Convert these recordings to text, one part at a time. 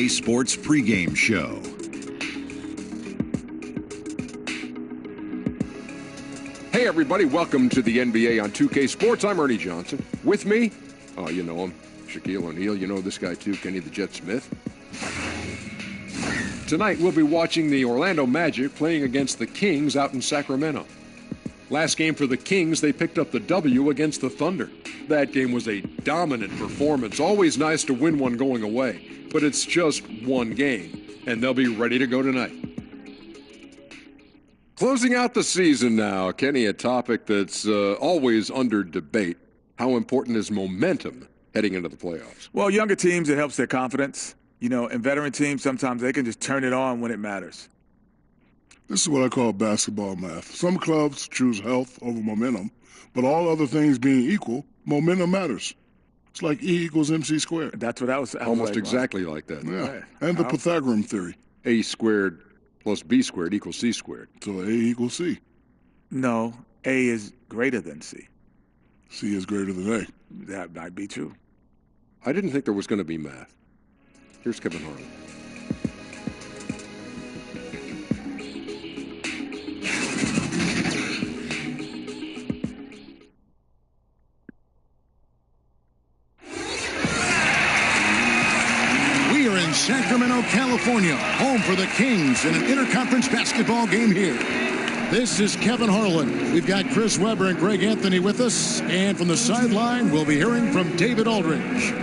2K Sports pregame show. Hey everybody, welcome to the NBA on 2K Sports. I'm Ernie Johnson. With me, oh you know him, Shaquille O'Neal. You know this guy too, Kenny the Jet Smith. Tonight we'll be watching the Orlando Magic playing against the Kings out in Sacramento. Last game for the Kings, they picked up the W against the Thunder. That game was a dominant performance. Always nice to win one going away, but it's just one game, and they'll be ready to go tonight. Closing out the season now, Kenny, a topic that's always under debate. How important is momentum heading into the playoffs? Well, younger teams, it helps their confidence. You know, and veteran teams, sometimes they can just turn it on when it matters. This is what I call basketball math. Some clubs choose health over momentum, but all other things being equal, momentum matters. It's like E equals MC squared. That's what I was almost exactly like that. Yeah, right. And the Pythagorean theory. A squared plus B squared equals C squared. So A equals C. No, A is greater than C. C is greater than A. That might be true. I didn't think there was going to be math. Here's Kevin Harlan. We are in Sacramento, California, home for the Kings in an interconference basketball game here. This is Kevin Harlan. We've got Chris Webber and Greg Anthony with us. And from the sideline, we'll be hearing from David Aldridge.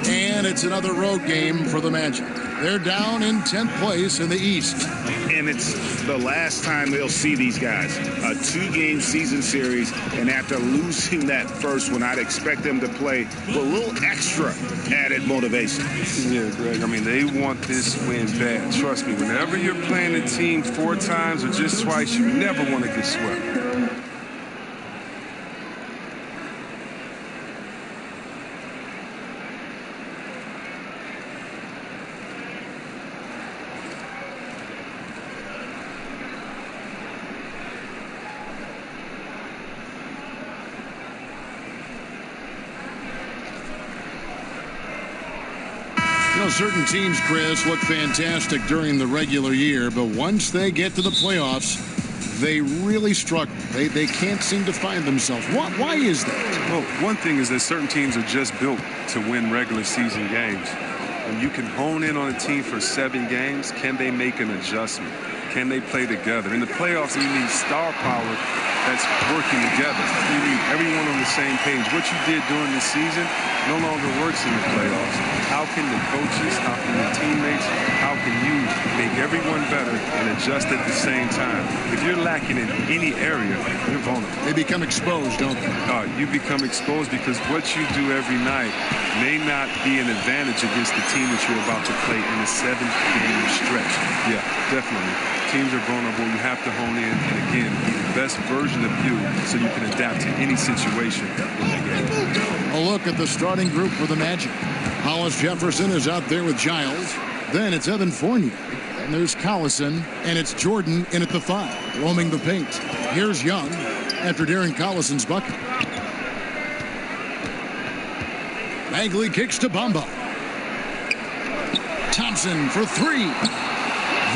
And it's another road game for the Magic. They're down in 10th place in the East. And it's the last time they'll see these guys. A 2-game season series, and after losing that first one, I'd expect them to play with a little extra added motivation. Yeah, Greg, I mean, they want this win bad. Trust me, whenever you're playing a team 4 times or just twice, you never want to get swept. You know, certain teams, Chris, look fantastic during the regular year, but once they get to the playoffs, they really struggle. They can't seem to find themselves. Why is that? Well, one thing is that certain teams are just built to win regular season games. When you can hone in on a team for 7 games, can they make an adjustment? Can they play together? In the playoffs, you need star power that's working together. You need everyone on the same page. What you did during the season no longer works in the playoffs. How can the coaches, how can the teammates, how can you make everyone better and adjust at the same time? If you're lacking in any area, you're vulnerable. They become exposed, don't they? You become exposed because what you do every night may not be an advantage against the team that you're about to play in a 7-game stretch. Yeah, definitely. Teams are vulnerable. You have to hone in and, again, be the best version of you so you can adapt to any situation in the game. A look at the starting group for the Magic. Hollis Jefferson is out there with Giles. Then it's Evan Fournier. And there's Collison. And it's Jordan in at the 5, roaming the paint. Here's Young after Darren Collison's bucket. Bagley kicks to Bamba. Thompson for 3.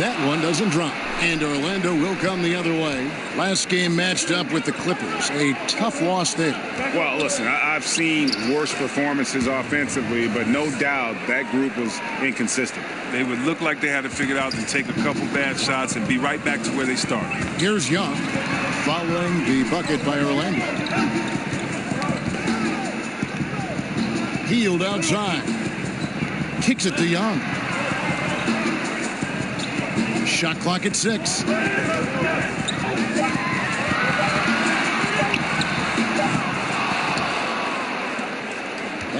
That one doesn't drop. And Orlando will come the other way. Last game matched up with the Clippers. A tough loss there. Well, listen, I've seen worse performances offensively, but no doubt that group was inconsistent. They would look like they had it figured out and take a couple bad shots and be right back to where they started. Here's Young following the bucket by Orlando. Healed outside. Kicks it to Young. Shot clock at 6.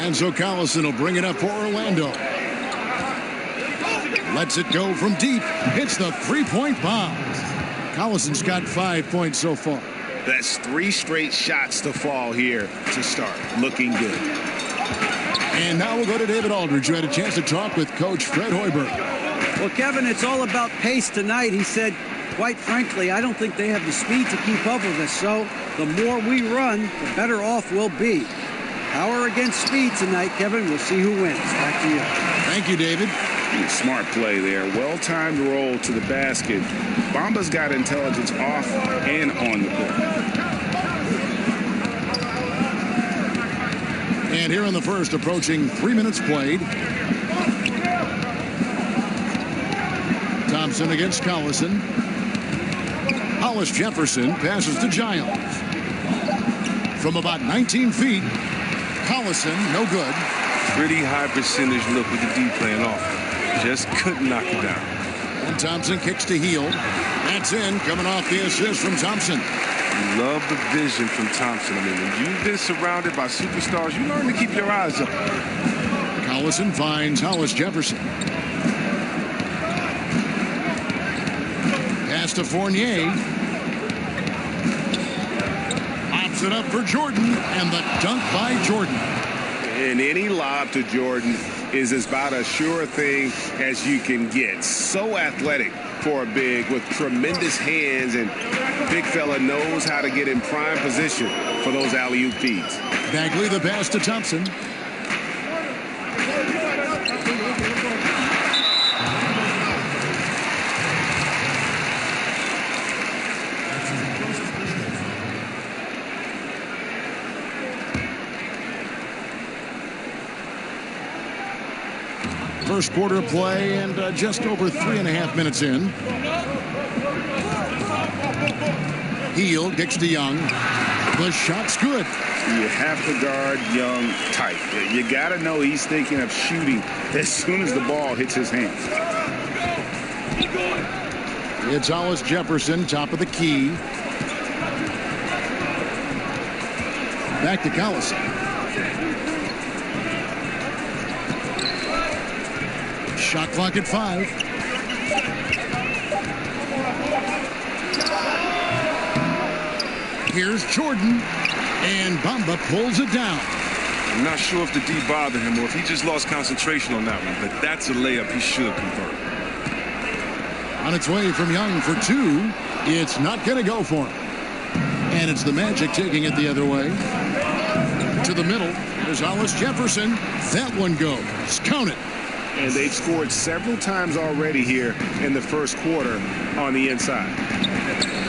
And so Collison will bring it up for Orlando. Lets it go from deep. Hits the 3-point bomb. Collison's got 5 points so far. That's 3 straight shots to fall here to start. Looking good. And now we'll go to David Aldridge, who had a chance to talk with Coach Fred Hoiberg. Well, Kevin, it's all about pace tonight. He said, quite frankly, I don't think they have the speed to keep up with us. So the more we run, the better off we'll be. Power against speed tonight, Kevin. We'll see who wins. Back to you. Thank you, David. Smart play there. Well-timed roll to the basket. Bamba's got intelligence off and on the court. And here in the first, approaching 3 minutes played. Thompson against Collison. Hollis Jefferson passes to Giles. From about 19 feet, Collison, no good. Pretty high percentage look with the D playing off. Just couldn't knock it down. And Thompson kicks to Hield. That's in, coming off the assist from Thompson. Love the vision from Thompson. I mean, when you've been surrounded by superstars, you learn to keep your eyes up. Collison finds Hollis Jefferson. Pass to Fournier. Pops it up for Jordan, and the dunk by Jordan. And any lob to Jordan is about as sure a thing as you can get. So athletic for a big with tremendous hands, and big fella knows how to get in prime position for those alley-oop feeds. Bagley the pass to Thompson. First quarter of play and just over 3.5 minutes in. Hield kicks to Young. The shot's good. You have to guard Young tight. You got to know he's thinking of shooting as soon as the ball hits his hands. It's Hollis Jefferson, top of the key. Back to Collison. Shot clock at 5. Here's Jordan, and Bamba pulls it down. I'm not sure if the D bothered him or if he just lost concentration on that one, but that's a layup he should convert. On its way from Young for 2. It's not going to go for him. And it's the Magic taking it the other way. To the middle. There's Hollis Jefferson. That one goes. Count it. And they've scored several times already here in the first quarter on the inside.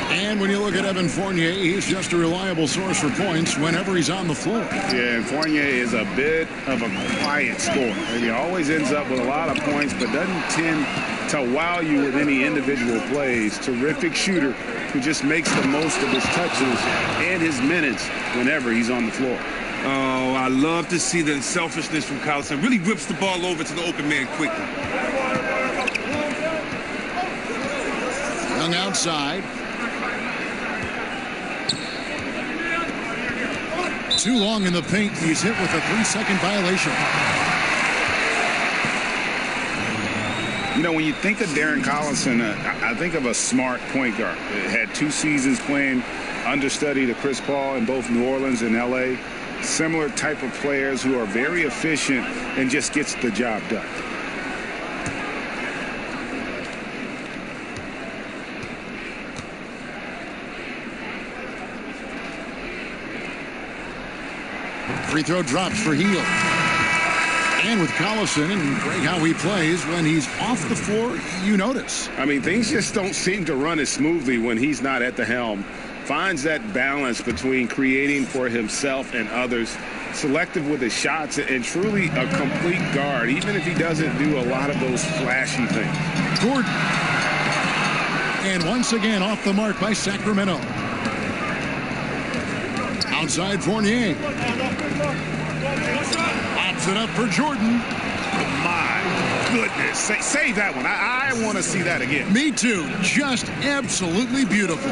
And when you look at Evan Fournier, he's just a reliable source for points whenever he's on the floor. Yeah, and Fournier is a bit of a quiet scorer. And he always ends up with a lot of points, but doesn't tend to wow you with any individual plays. Terrific shooter who just makes the most of his touches and his minutes whenever he's on the floor. Oh, I love to see the selfishness from Collison. Really rips the ball over to the open man quickly. Young outside. Too long in the paint. He's hit with a 3-second violation. You know, when you think of Darren Collison, I think of a smart point guard. Had 2 seasons playing understudy to Chris Paul in both New Orleans and L.A., similar type of players who are very efficient and just gets the job done. Free throw drops for Hield. And with Collison and Greg, how he plays when he's off the floor, you notice. I mean, things just don't seem to run as smoothly when he's not at the helm. Finds that balance between creating for himself and others, selective with his shots, and truly a complete guard, even if he doesn't do a lot of those flashy things. Gordon. And once again off the mark by Sacramento. Outside Fournier. Pops it up for Jordan. My goodness. Save that one. I want to see that again. Me too. Just absolutely beautiful.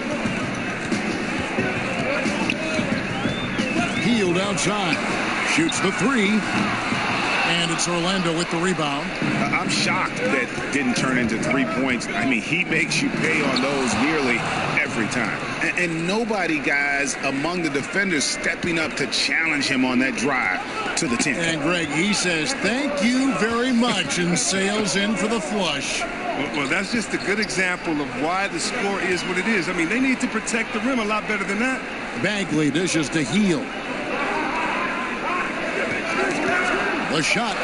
Hield outside. Shoots the 3. And it's Orlando with the rebound. I'm shocked that didn't turn into 3 points. I mean, he makes you pay on those nearly every time. And nobody, guys, among the defenders stepping up to challenge him on that drive to the 10. And Greg, he says, thank you very much, and sails in for the flush. Well, that's just a good example of why the score is what it is. I mean, they need to protect the rim a lot better than that. Bagley dishes to Hield. The shot.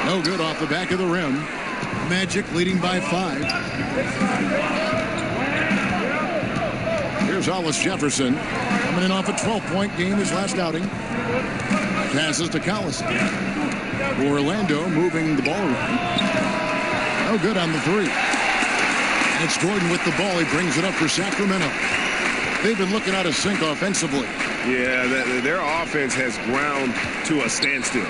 No good off the back of the rim. Magic leading by 5. Here's Hollis Jefferson coming in off a 12-point game his last outing. Passes to Collison. Orlando moving the ball around. No good on the 3. And it's Gordon with the ball. He brings it up for Sacramento. They've been looking out of sync offensively. Yeah, their offense has ground to a standstill.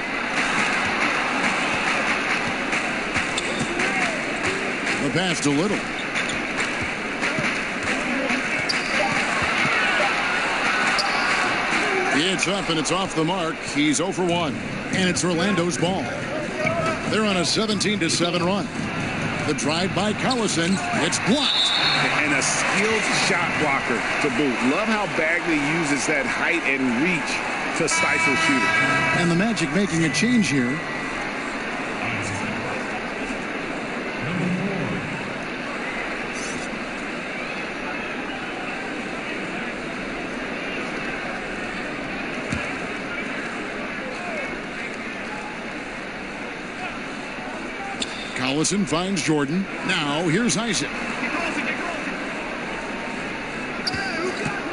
The pass to Little. It's up and it's off the mark. He's 0 for 1. And it's Orlando's ball. They're on a 17-7 run. The drive by Collison. It's blocked. And a skilled shot blocker to boot. Love how Bagley uses that height and reach to stifle shooting. And the Magic making a change here. Collison finds Jordan. Now here's Isaac.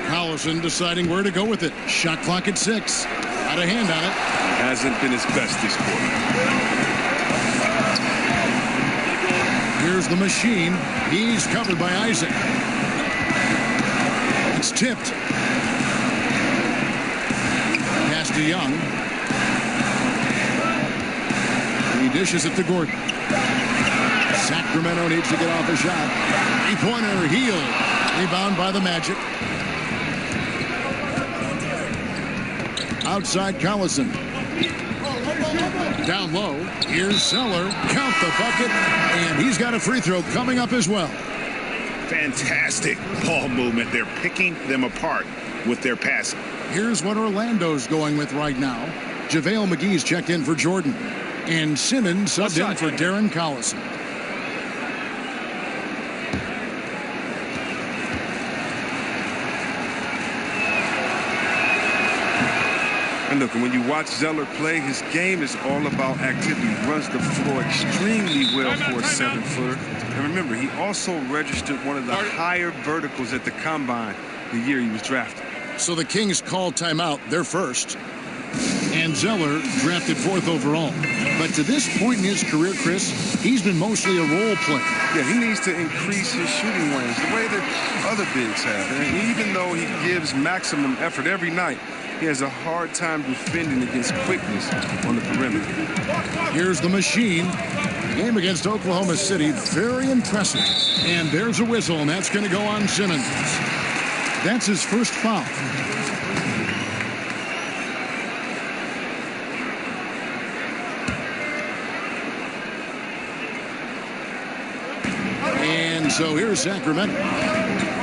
Collison deciding where to go with it. Shot clock at 6. Got a hand on it. Hasn't been his best this quarter. Here's the machine. He's covered by Isaac. It's tipped. Pass to Young. He dishes it to Gordon. Sacramento needs to get off a shot. 3-pointer, Hield. Rebound by the Magic. Outside Collison. Down low. Here's Zeller. Count the bucket. And he's got a free throw coming up as well. Fantastic ball movement. They're picking them apart with their passing. Here's what Orlando's going with right now. JaVale McGee's checked in for Jordan. And Simmons subbed in for Darren Collison. And look, when you watch Zeller play, his game is all about activity. He runs the floor extremely well for a 7-footer. And remember, he also registered one of the higher verticals at the Combine the year he was drafted. So the Kings call timeout. They're first. And Zeller drafted 4th overall. But to this point in his career, Chris, he's been mostly a role player. Yeah, he needs to increase his shooting range the way that other bigs have. And even though he gives maximum effort every night, he has a hard time defending against quickness on the perimeter. Here's the machine. Game against Oklahoma City, very impressive. And there's a whistle, and that's going to go on Simmons. That's his first foul. And so here's Sacramento,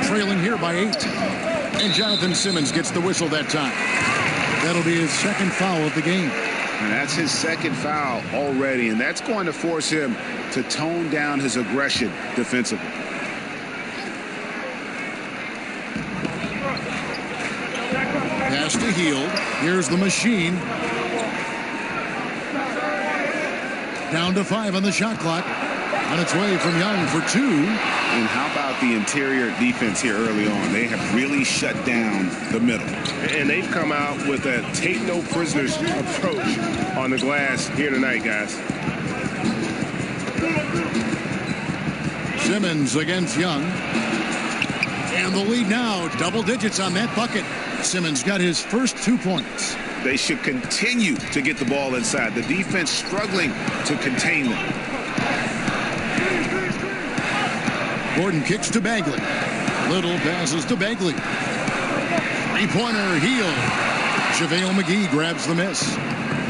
trailing here by 8. And Jonathan Simmons gets the whistle that time. That'll be his second foul of the game. And that's his second foul already, and that's going to force him to tone down his aggression defensively. Pass to Hield. Here's the machine. Down to 5 on the shot clock. On its way from Young for 2. And how about the interior defense here early on? They have really shut down the middle. And they've come out with a take no prisoners approach on the glass here tonight, guys. Simmons against Young. And the lead now, double digits on that bucket. Simmons got his first 2 points. They should continue to get the ball inside. The defense struggling to contain them. Gordon kicks to Bagley. Little passes to Bagley. 3-pointer, Hield. JaVale McGee grabs the miss.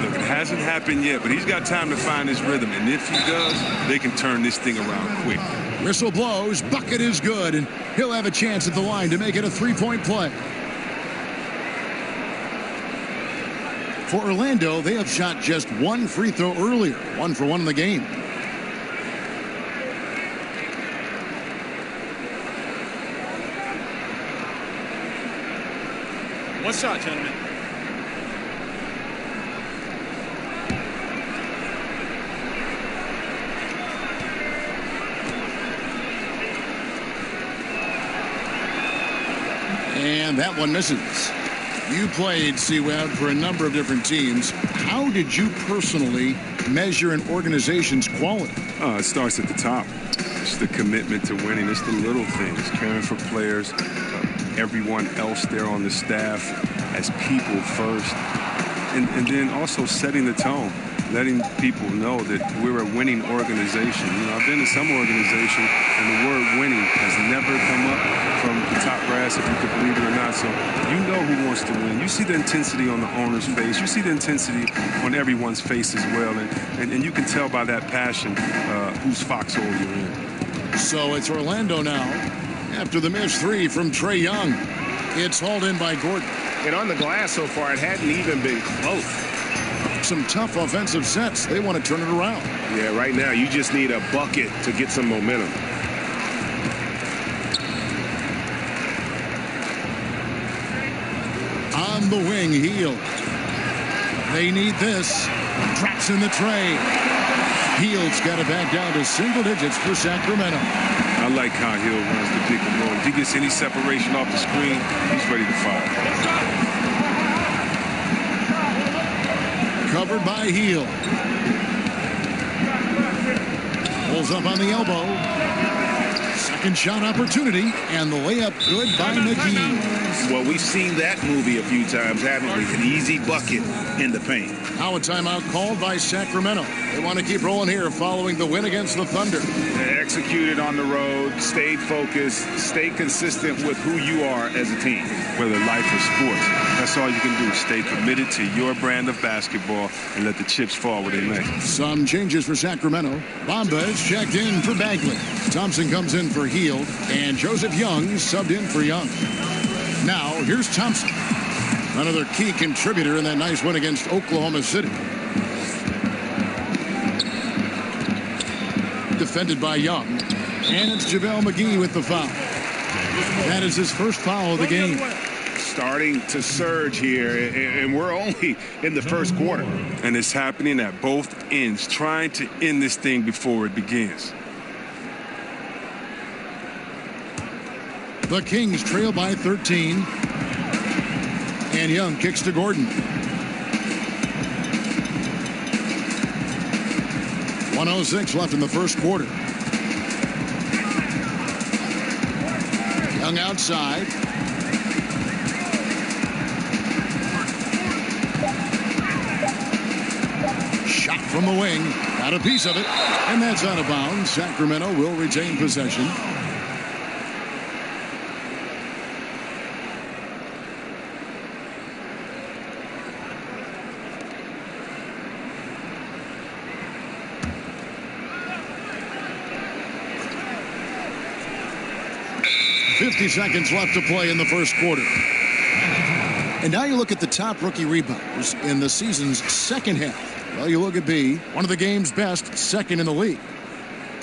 Look, it hasn't happened yet, but he's got time to find his rhythm. And if he does, they can turn this thing around quick. Whistle blows. Bucket is good. And he'll have a chance at the line to make it a 3-point play. For Orlando, they have shot just 1 free throw earlier. 1 for 1 in the game. One shot, gentlemen. And that one misses. You played, C-Web, for a number of different teams. How did you personally measure an organization's quality? It starts at the top. It's the commitment to winning. It's the little things, caring for players, everyone else there on the staff as people first, and then also setting the tone, letting people know that we're a winning organization. You know, I've been in some organization, and the word winning has never come up from the top brass, if you could believe it or not. So you know who wants to win. You see the intensity on the owner's face. You see the intensity on everyone's face as well, and you can tell by that passion whose foxhole you're in. So it's Orlando now after the missed three from Trae Young. It's hauled in by Gordon. And on the glass so far, it hadn't even been close. Some tough offensive sets. They want to turn it around. Yeah, right now you just need a bucket to get some momentum. On the wing, Hield. They need this. Drops in the tray. Hield's got it back down to single digits for Sacramento. I like how Hield runs the pick and roll. If he gets any separation off the screen, he's ready to fire. Covered by Hield. Pulls up on the elbow. Second shot opportunity, and the layup good by McGee. Well, we've seen that movie a few times, haven't we? An easy bucket in the paint. Now a timeout called by Sacramento. They want to keep rolling here following the win against the Thunder. They executed on the road, stayed focused, stayed consistent with who you are as a team. Whether life or sports, that's all you can do. Stay committed to your brand of basketball and let the chips fall where they may. Some changes for Sacramento. Bamba is checked in for Bagley. Thompson comes in for Hield, and Joseph Young subbed in for Young. Now, here's Thompson, another key contributor in that nice win against Oklahoma City. Defended by Young, and it's JaVale McGee with the foul. That is his first foul of the game. Starting to surge here, and we're only in the first quarter. And it's happening at both ends, trying to end this thing before it begins. The Kings trail by 13. And Young kicks to Gordon. 1:06 left in the first quarter. Young outside. Shot from the wing. Got a piece of it. And that's out of bounds. Sacramento will retain possession. Seconds left to play in the first quarter. And now you look at the top rookie rebounders in the season's second half. Well, you look at B, one of the game's best, second in the league.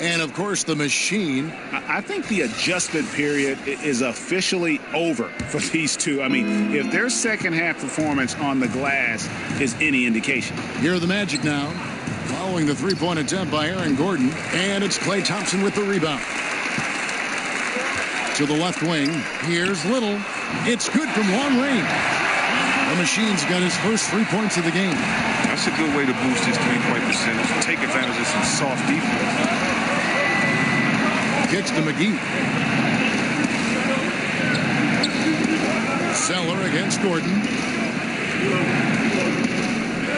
And, of course, the machine. I think the adjustment period is officially over for these two. I mean, if their second half performance on the glass is any indication. Here are the Magic now, following the three-point attempt by Aaron Gordon. And it's Klay Thompson with the rebound. To the left wing, here's Little. It's good from long range. The machine's got his first 3 points of the game. That's a good way to boost his three-point percentage. Take advantage of some soft defense. Kicks to McGee. Seller against Gordon.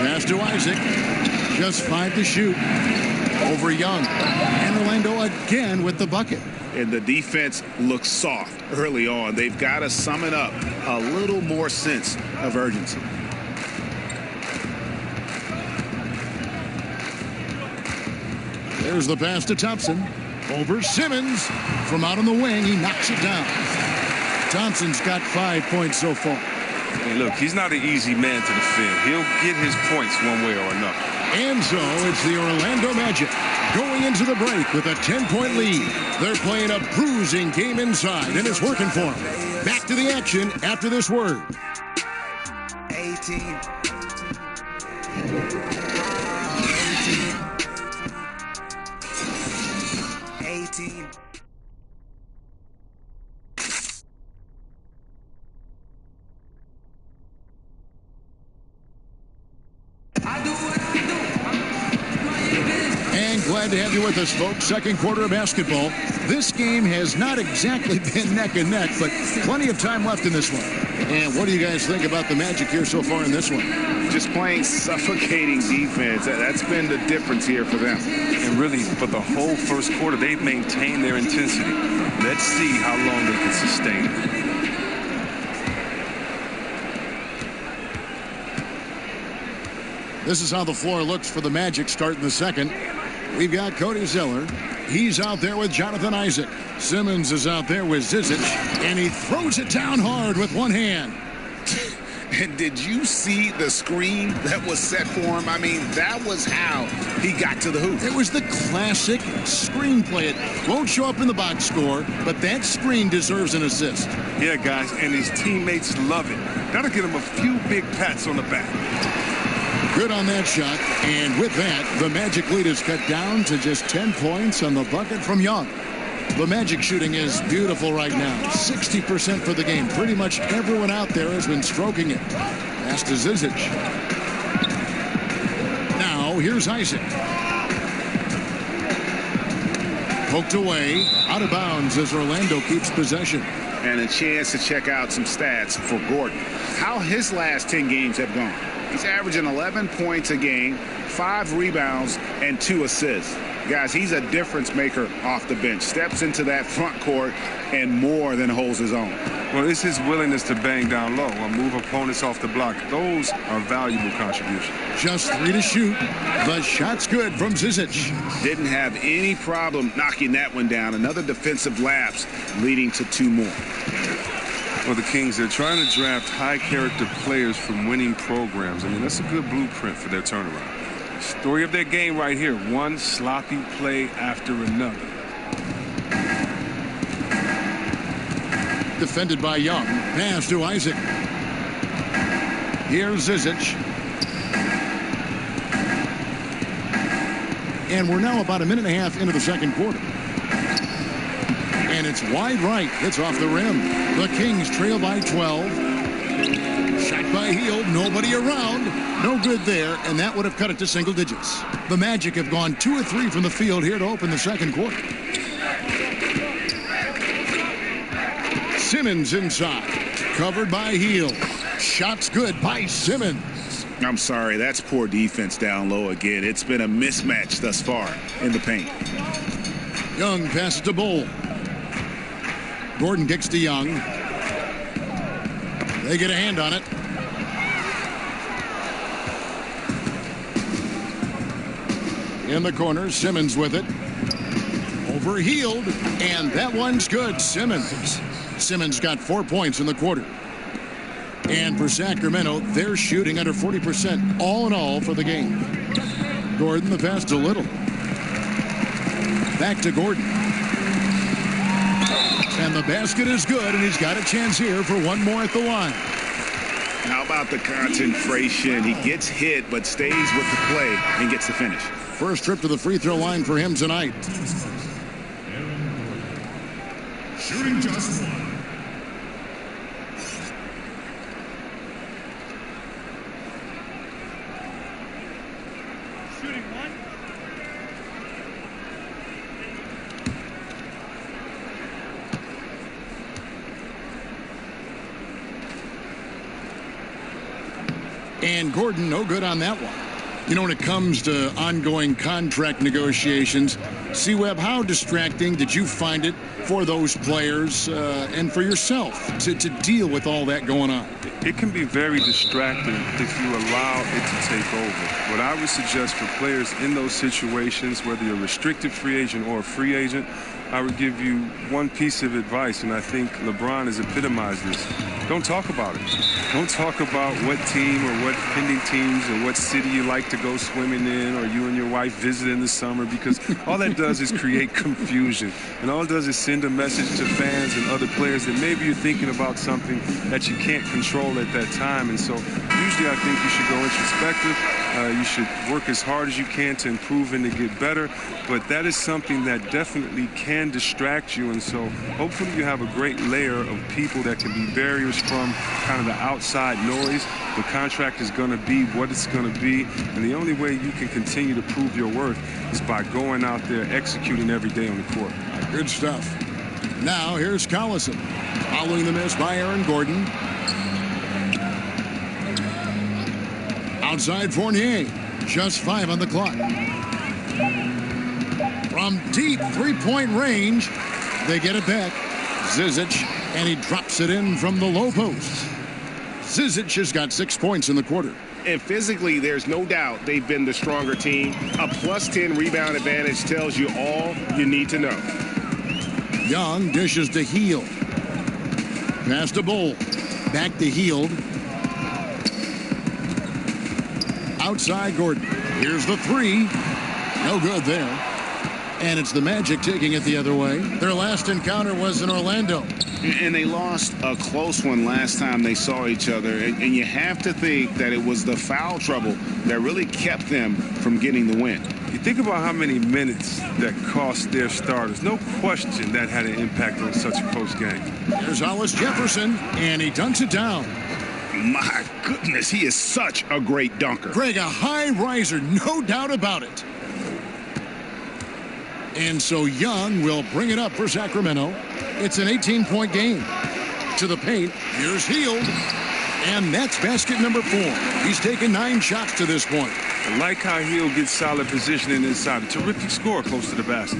Pass to Isaac. Just 5 to shoot. Over Young. And Orlando again with the bucket. And the defense looks soft early on. They've got to sum it up. A little more sense of urgency. There's the pass to Thompson. Over Simmons. From out on the wing, he knocks it down. Thompson's got 5 points so far. Hey, look, he's not an easy man to defend. He'll get his points one way or another. And so it's the Orlando Magic going into the break with a 10-point lead. They're playing a bruising game inside, and it's working for them. Back to the action after this word. 18. 18. Glad to have you with us, folks. Second quarter of basketball. This game has not exactly been neck and neck, but plenty of time left in this one. And what do you guys think about the Magic here so far in this one? Just playing suffocating defense. That's been the difference here for them. And really, for the whole first quarter, they've maintained their intensity. Let's see how long they can sustain it. This is how the floor looks for the Magic starting the second. We've got Cody Zeller. He's out there with Jonathan Isaac. Simmons is out there with Zizic, and he throws it down hard with one hand. And did you see the screen that was set for him? I mean, that was how he got to the hoop. It was the classic screen play. It won't show up in the box score, but that screen deserves an assist. Yeah, guys, and his teammates love it. That'll get him a few big pats on the back. Good on that shot, and with that, the Magic lead is cut down to just 10 points on the bucket from Young. The Magic shooting is beautiful right now, 60% for the game. Pretty much everyone out there has been stroking it. Pass to Zizic. Now, here's Isaac. Poked away, out of bounds as Orlando keeps possession. And a chance to check out some stats for Gordon. How his last 10 games have gone. He's averaging 11 points a game, 5 rebounds, and 2 assists. Guys, he's a difference maker off the bench. Steps into that front court and more than holds his own. Well, it's his willingness to bang down low or move opponents off the block. Those are valuable contributions. Just 3 to shoot. The shot's good from Zizic. Didn't have any problem knocking that one down. Another defensive lapse leading to 2 more. Well, the Kings, they're trying to draft high-character players from winning programs. I mean, that's a good blueprint for their turnaround. Story of their game right here. One sloppy play after another. Defended by Young. Pass to Isaac. Here's Zizic. And we're now about a minute and a half into the second quarter. And it's wide right. It's off the rim. The Kings trail by 12. Shot by Hield. Nobody around. No good there. And that would have cut it to single digits. The Magic have gone 2 of 3 from the field here to open the second quarter. Simmons inside. Covered by Hield. Shot's good by Simmons. I'm sorry. That's poor defense down low again. It's been a mismatch thus far in the paint. Young passes to Bull. Gordon kicks to Young. They get a hand on it. In the corner, Simmons with it. Over Hield, and that one's good. Simmons got 4 points in the quarter. And for Sacramento, they're shooting under 40% all in all for the game. Gordon, the pass to Little. Back to Gordon. And the basket is good, and he's got a chance here for one more at the line. How about the concentration? He gets hit, but stays with the play and gets the finish. First trip to the free throw line for him tonight. Shooting just one. Shooting one. And Gordon, no good on that one. You know, when it comes to ongoing contract negotiations, C-Web, how distracting did you find it for those players and for yourself to deal with all that going on? It can be very distracting if you allow it to take over. What I would suggest for players in those situations, whether you're a restricted free agent or a free agent, I would give you one piece of advice, and I think LeBron has epitomized this. Don't talk about it. Don't talk about what team or what pending teams or what city you like to go swimming in or you and your wife visit in the summer, because all that does is create confusion. And all it does is send a message to fans and other players that maybe you're thinking about something that you can't control at that time. And so usually I think you should go introspective You should work as hard as you can to improve and to get better. But that is something that definitely can distract you. And so hopefully you have a great layer of people that can be barriers from kind of the outside noise. The contract is going to be what it's going to be. And the only way you can continue to prove your worth is by going out there, executing every day on the court. Good stuff. Now here's Collison. Following the miss by Aaron Gordon. Outside Fournier. Just 5 on the clock. From deep three-point range, they get it back. Zizic, and he drops it in from the low post. Zizic has got 6 points in the quarter. And physically, there's no doubt they've been the stronger team. A plus 10 rebound advantage tells you all you need to know. Young dishes to Hield. Pass to Bull. Back to Hield. Outside Gordon. Here's the three. No good there. And it's the Magic taking it the other way. Their last encounter was in Orlando. And they lost a close one last time they saw each other. And you have to think that it was the foul trouble that really kept them from getting the win. You think about how many minutes that cost their starters. No question that had an impact on such a close game. There's Hollis Jefferson, and he dunks it down. My goodness, he is such a great dunker. Greg, a high riser, no doubt about it. And so Young will bring it up for Sacramento. It's an 18-point game. To the paint, here's Hield. And that's basket number 4. He's taken 9 shots to this point. I like how Hield gets solid positioning inside. A terrific score close to the basket.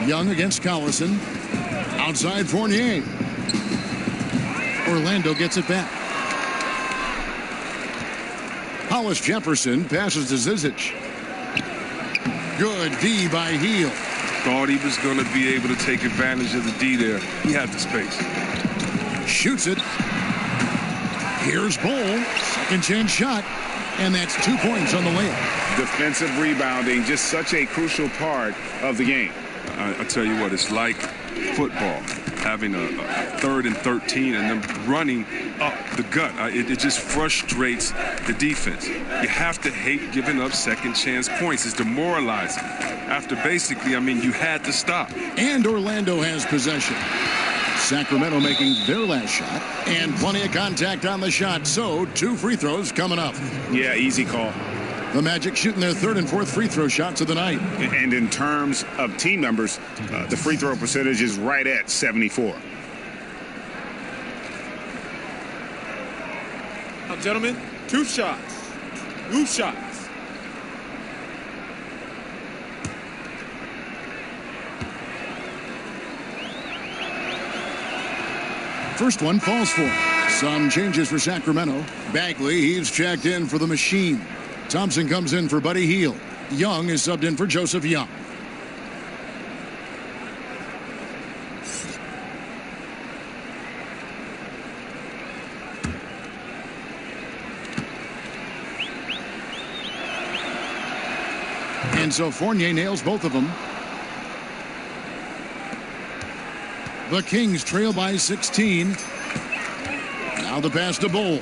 Young against Collison. Outside Fournier. Orlando gets it back. Hollis Jefferson passes to Zizic. Good D by Hield. Thought he was going to be able to take advantage of the D there. He had the space. Shoots it. Here's Bull. Second chance shot. And that's 2 points on the layup. Defensive rebounding, just such a crucial part of the game. I tell you what, it's like football. Having a 3rd and 13 and them running up the gut. It just frustrates the defense. You have to hate giving up second chance points. It's demoralizing. After basically, you had to stop. And Orlando has possession. Sacramento making their last shot. And plenty of contact on the shot. So 2 free throws coming up. Yeah, easy call. The Magic shooting their 3rd and 4th free throw shots of the night. And in terms of team numbers, the free throw percentage is right at 74. Now, gentlemen, 2 shots. 2 shots. First one falls for. Some changes for Sacramento. Bagley, he's checked in for the Machine. Thompson comes in for Buddy Hield. Young is subbed in for Joseph Young. And so Fournier nails both of them. The Kings trail by 16. Now the pass to Bull.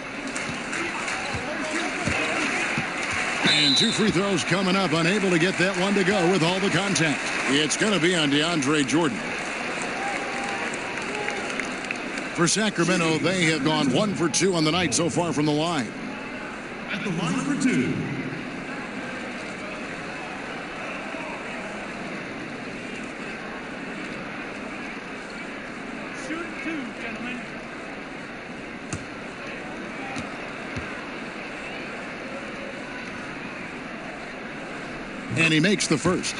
And 2 free throws coming up, unable to get that one to go with all the contact. It's going to be on DeAndre Jordan. For Sacramento, they have gone 1 for 2 on the night so far from the line. At the line for 2. Shoot 2, gentlemen. And he makes the first.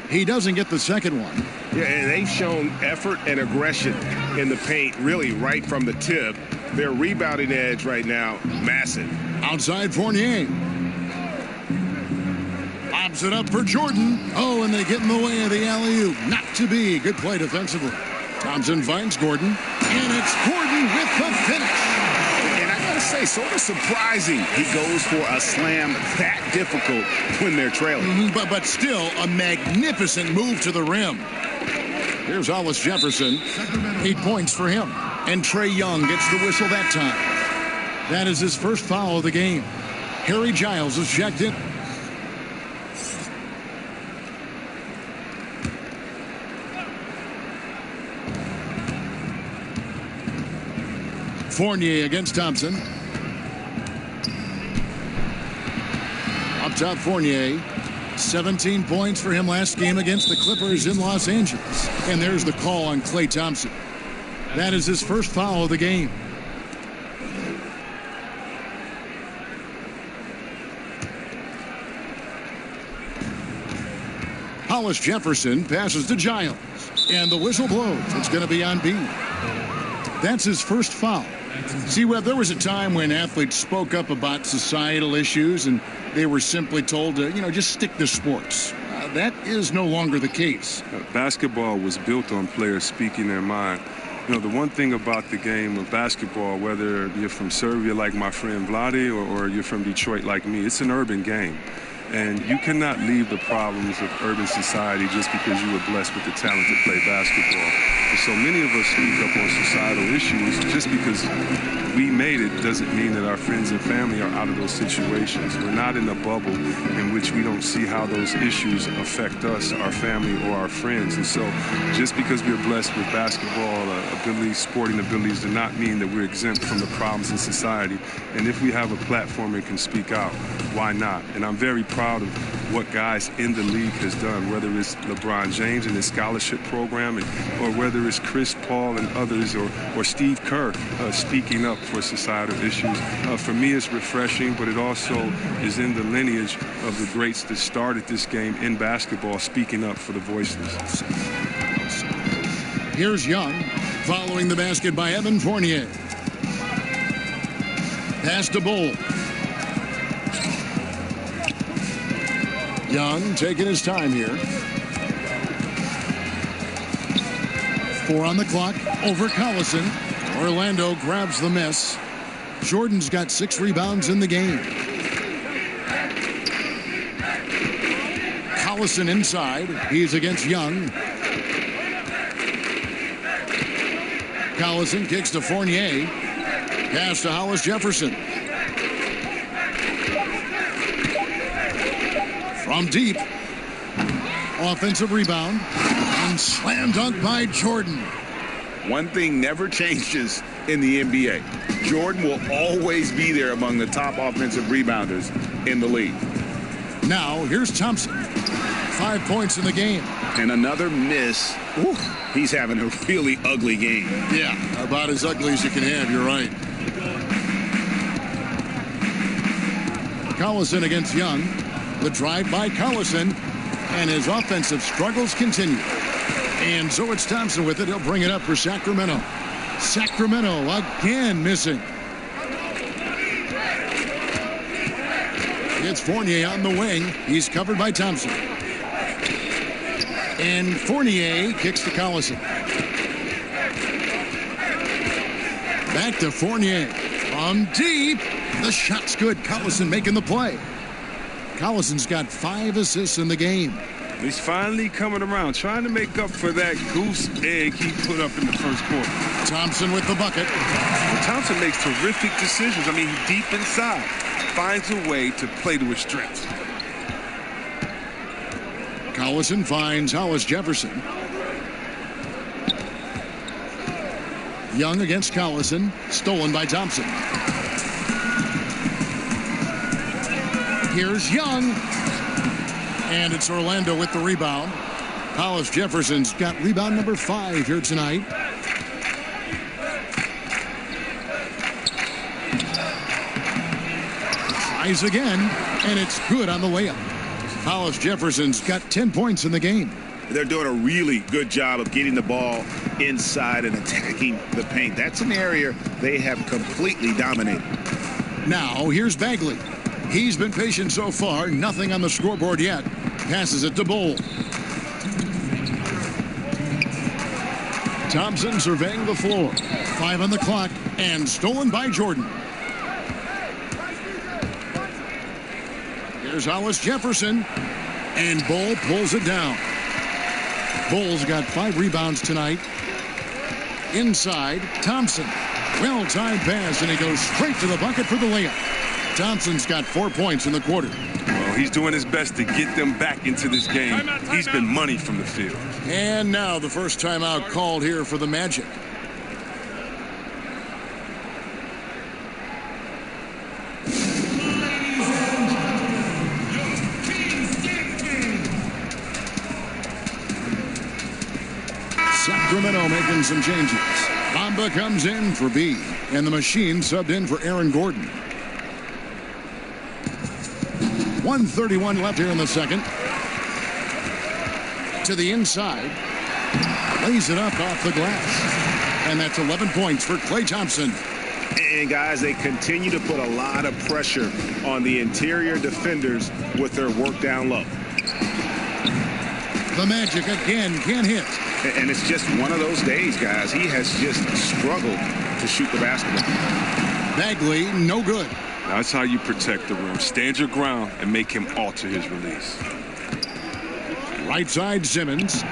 He doesn't get the second one. Yeah, and they've shown effort and aggression in the paint, really right from the tip. Their rebounding edge right now, massive. Outside Fournier. Bob Lobs it up for Jordan. Oh, and they get in the way of the alley-oop. Not to be. Good play defensively. Thompson finds Gordon, and it's Gordon with the finish. And I gotta say, sort of surprising he goes for a slam that difficult when they're trailing. But still a magnificent move to the rim. Here's Hollis Jefferson. 8 points for him. And Trae Young gets the whistle that time. That is his first foul of the game. Harry Giles is checked in. Fournier against Thompson. Up top, Fournier. 17 points for him last game against the Clippers in Los Angeles. And there's the call on Klay Thompson. That is his first foul of the game. Hollis Jefferson passes to Giles. And the whistle blows. It's going to be on B. That's his first foul. See, Webb, there was a time when athletes spoke up about societal issues and they were simply told to, just stick to sports. That is no longer the case. Basketball was built on players speaking their mind. The one thing about the game of basketball, whether you're from Serbia like my friend Vlade or you're from Detroit like me, it's an urban game. And you cannot leave the problems of urban society just because you were blessed with the talent to play basketball. And so many of us speak up on societal issues. Just because we made it doesn't mean that our friends and family are out of those situations. We're not in a bubble in which we don't see how those issues affect us, our family, or our friends. And so just because we're blessed with basketball abilities, sporting abilities, does not mean that we're exempt from the problems in society. And if we have a platform and can speak out, why not? And I'm very proud of what guys in the league has done, whether it's LeBron James and his scholarship program, or whether it's Chris Paul and others, or Steve Kerr speaking up for societal issues. For me, it's refreshing, but it also is in the lineage of the greats that started this game in basketball, speaking up for the voiceless. Here's Young, following the basket by Evan Fournier. Pass to Bull. Young taking his time here. 4 on the clock over Collison. Orlando grabs the miss. Jordan's got 6 rebounds in the game. Collison inside. He's against Young. Collison kicks to Fournier. Pass to Hollis Jefferson. From deep. Offensive rebound. And slam dunk by Jordan. One thing never changes in the NBA. Jordan will always be there among the top offensive rebounders in the league. Now, here's Thompson. 5 points in the game. And another miss. Ooh, he's having a really ugly game. Yeah, about as ugly as you can have, you're right. Collison against Young. The drive by Collison, and his offensive struggles continue. And so it's Thompson with it. He'll bring it up for Sacramento. Sacramento again missing. It's Fournier on the wing. He's covered by Thompson. And Fournier kicks to Collison. Back to Fournier. From deep. The shot's good. Collison making the play. Collison's got 5 assists in the game. He's finally coming around, trying to make up for that goose egg he put up in the first quarter. Thompson with the bucket. Thompson makes terrific decisions. I mean, he's deep inside, finds a way to play to his strengths. Collison finds Hollis Jefferson. Young against Collison. Stolen by Thompson. Here's Young. And it's Orlando with the rebound. Hollis Jefferson's got rebound number 5 here tonight. Tries again, and it's good on the layup. Hollis Jefferson's got 10 points in the game. They're doing a really good job of getting the ball inside and attacking the paint. That's an area they have completely dominated. Now, here's Bagley. He's been patient so far. Nothing on the scoreboard yet. Passes it to Bull. Thompson surveying the floor. 5 on the clock and stolen by Jordan. Here's Hollis Jefferson. And Bull pulls it down. Bull's got 5 rebounds tonight. Inside, Thompson. Well-timed pass, and he goes straight to the bucket for the layup. Thompson's got 4 points in the quarter. Well, he's doing his best to get them back into this game. He's been money from the field. And now the first timeout called here for the Magic. Sacramento making some changes. Bamba comes in for B, and the machine subbed in for Aaron Gordon. 1:31 left here in the second. To the inside. Lays it up off the glass. And that's 11 points for Klay Thompson. And guys, they continue to put a lot of pressure on the interior defenders with their work down low. The Magic again can't hit. And it's just one of those days, guys. He has just struggled to shoot the basketball. Bagley, no good. That's how you protect the rim. Stand your ground and make him alter his release. Right side, Simmons.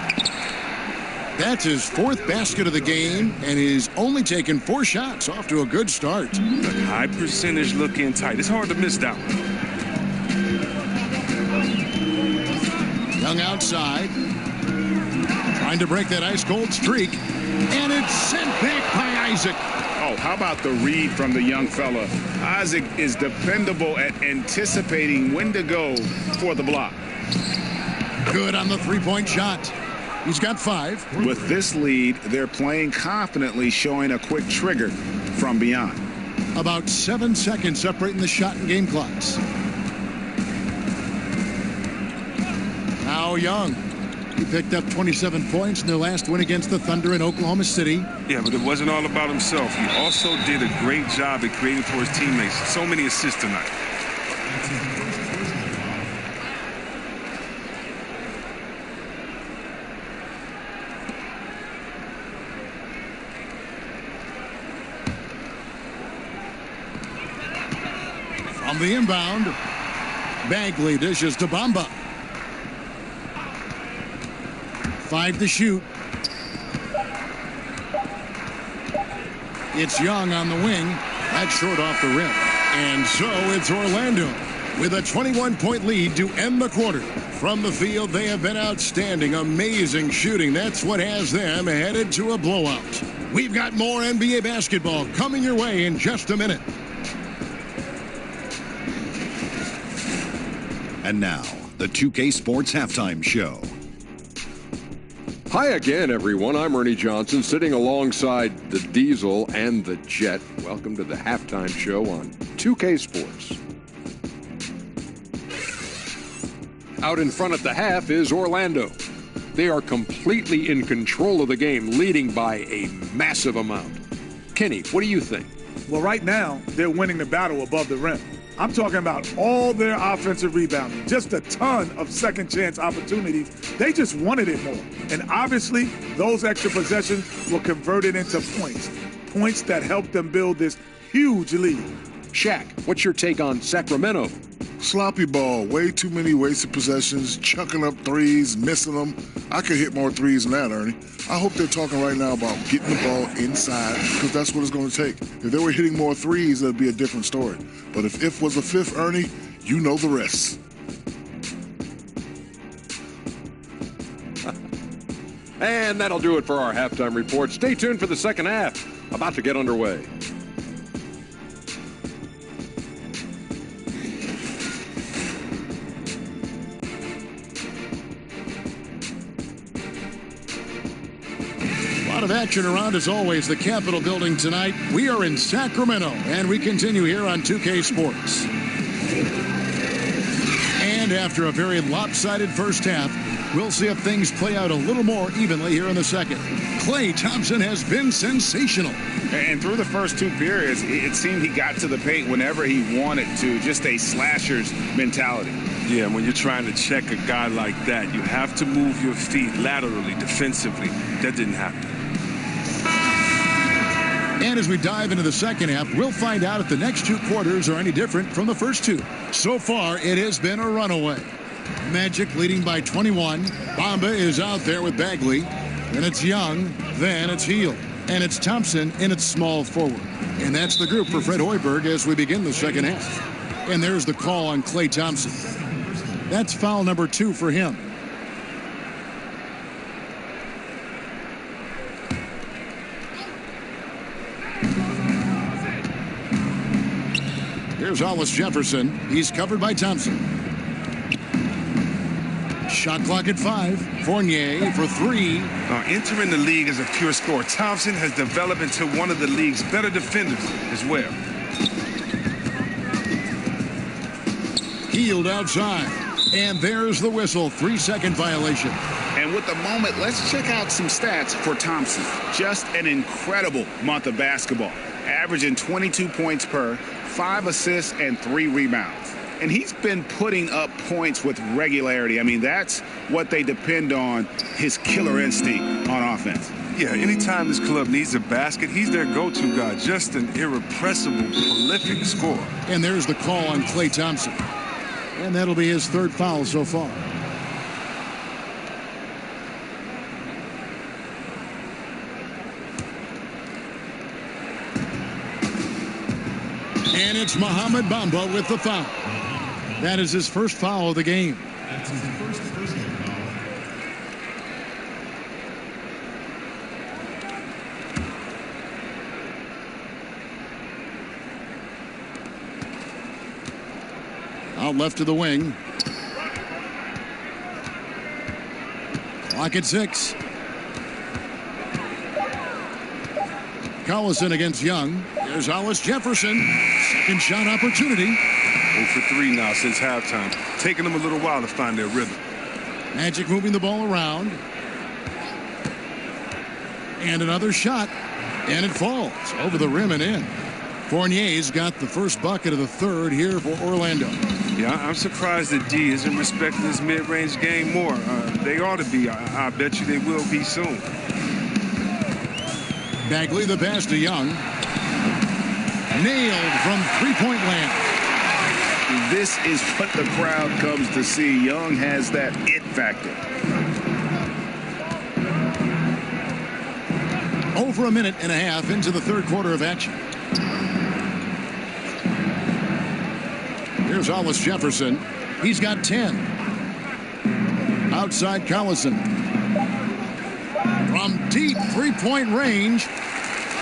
That's his 4th basket of the game, and he's only taken 4 shots. Off to a good start. The high percentage look in tight. It's hard to miss that one. Young outside. Trying to break that ice-cold streak. And it's sent back by Isaac. Oh, how about the read from the young fella? Isaac is dependable at anticipating when to go for the block. Good on the 3-point shot. He's got 5. With this lead, they're playing confidently, showing a quick trigger from beyond. About 7 seconds separating the shot and game clocks. Now Young. He picked up 27 points in their last win against the Thunder in Oklahoma City. Yeah, but it wasn't all about himself. He also did a great job at creating for his teammates. So many assists tonight. From the inbound, Bagley dishes to Bamba. 5 to shoot. It's Young on the wing. That's short off the rim. And so it's Orlando with a 21-point lead to end the quarter. From the field, they have been outstanding. Amazing shooting. That's what has them headed to a blowout. We've got more NBA basketball coming your way in just a minute. And now, the 2K Sports Halftime Show. Hi again, everyone. I'm Ernie Johnson, sitting alongside the Diesel and the Jet. Welcome to the Halftime Show on 2K Sports. Out in front at the half is Orlando. They are completely in control of the game, leading by a massive amount. Kenny, what do you think? Well, right now, they're winning the battle above the rim. I'm talking about all their offensive rebounding, just a ton of second chance opportunities. They just wanted it more. And obviously, those extra possessions were converted into points that helped them build this huge lead. Shaq, what's your take on Sacramento? Sloppy ball, way too many wasted possessions, chucking up threes, missing them. I could hit more threes than that, Ernie. I hope they're talking right now about getting the ball inside, because that's what it's going to take. If they were hitting more threes, it'd be a different story. But if was a fifth, Ernie, you know the rest. And that'll do it for our halftime report. Stay tuned for the second half, about to get underway. Of action around, as always, the Capitol building tonight. We are in Sacramento, and we continue here on 2K Sports. And after a very lopsided first half, We'll see if things play out a little more evenly here in the second. Klay Thompson has been sensational. And through the first 2 periods, it seemed he got to the paint whenever he wanted to, just a slasher's mentality. Yeah, when you're trying to check a guy like that, you have to move your feet laterally, defensively. That didn't happen. And as we dive into the second half, we'll find out if the next 2 quarters are any different from the first 2. So far, it has been a runaway. Magic leading by 21. Bamba is out there with Bagley. Then it's Young. Then it's Hield. And it's Thompson in its small forward. And that's the group for Fred Hoiberg as we begin the second half. And there's the call on Klay Thompson. That's foul number 2 for him. Here's Hollis Jefferson. He's covered by Thompson. Shot clock at 5. Fournier for 3. Entering the league as a pure scorer, Thompson has developed into one of the league's better defenders as well. Hield outside. And there's the whistle. 3-second violation. And with the moment, let's check out some stats for Thompson. Just an incredible month of basketball. Averaging 22 points per, 5 assists, and 3 rebounds. And he's been putting up points with regularity. I mean, that's what they depend on, his killer instinct on offense. Yeah, anytime this club needs a basket, he's their go-to guy. Just an irrepressible, prolific scorer. And there's the call on Klay Thompson. And that'll be his 3rd foul so far. And it's Mohamed Bamba with the foul. That is his first foul of the game. That's his first personal foul. Out left to the wing. Clock at 6. Collison against Young. There's Hollis Jefferson. Second shot opportunity. 0 for 3 now since halftime. Taking them a little while to find their rhythm. Magic moving the ball around. And another shot. And it falls over the rim and in. Fournier's got the first bucket of the 3rd here for Orlando. Yeah, I'm surprised that D isn't respecting his mid-range game more. They ought to be. I bet you they will be soon. Bagley the pass to Young. Nailed from 3-point land. This is what the crowd comes to see. Young has that it factor. Over a minute and a half into the 3rd quarter of action. Here's Hollis Jefferson. He's got 10. Outside Collison. From deep 3-point range.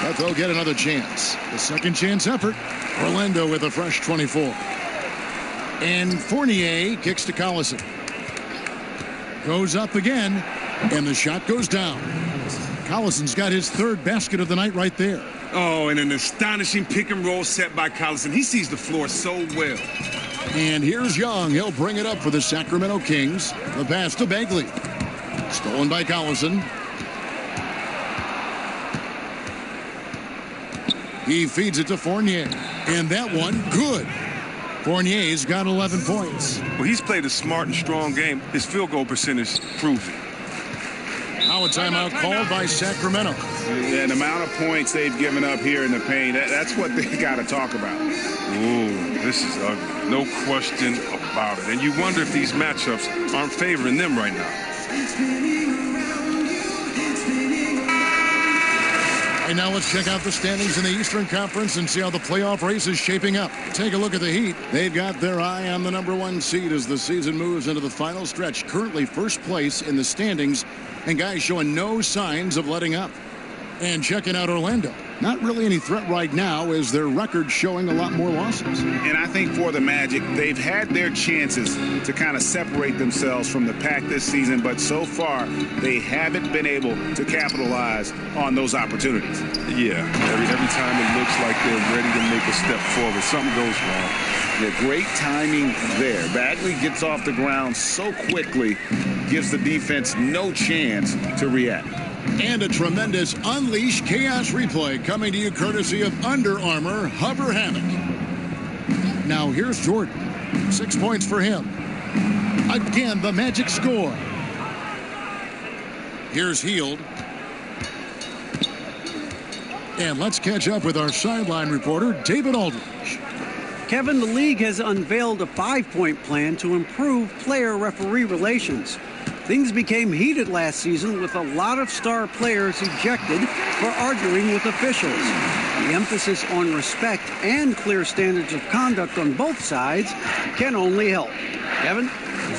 But they'll get another chance. The second chance effort. Orlando with a fresh 24. And Fournier kicks to Collison. Goes up again. And the shot goes down. Collison's got his 3rd basket of the night right there. Oh, and an astonishing pick and roll set by Collison. He sees the floor so well. And here's Young. He'll bring it up for the Sacramento Kings. The pass to Bagley. Stolen by Collison. He feeds it to Fournier. And that one, good. Fournier's got 11 points. Well, he's played a smart and strong game. His field goal percentage proves it. Now a timeout called by Sacramento. Yeah, the amount of points they've given up here in the paint, that's what they got to talk about. Ooh, this is ugly. No question about it. And you wonder if these matchups aren't favoring them right now. Right now, let's check out the standings in the Eastern Conference and see how the playoff race is shaping up. Take a look at the Heat. They've got their eye on the #1 seed as the season moves into the final stretch. Currently first place in the standings, and guys showing no signs of letting up. And checking out Orlando. Not really any threat right now as their record showing a lot more losses. And I think for the Magic, they've had their chances to kind of separate themselves from the pack this season, but so far they haven't been able to capitalize on those opportunities. Yeah, every time it looks like they're ready to make a step forward, something goes wrong. Yeah, great timing there. Bagley gets off the ground so quickly, gives the defense no chance to react. And a tremendous Unleash Chaos replay coming to you courtesy of Under Armour Hover Havoc. Now here's Jordan. 6 points for him. Again, the Magic score. Here's Hield. And let's catch up with our sideline reporter, David Aldridge. Kevin, the league has unveiled a 5-point plan to improve player-referee relations. Things became heated last season with a lot of star players ejected for arguing with officials. The emphasis on respect and clear standards of conduct on both sides can only help. Kevin?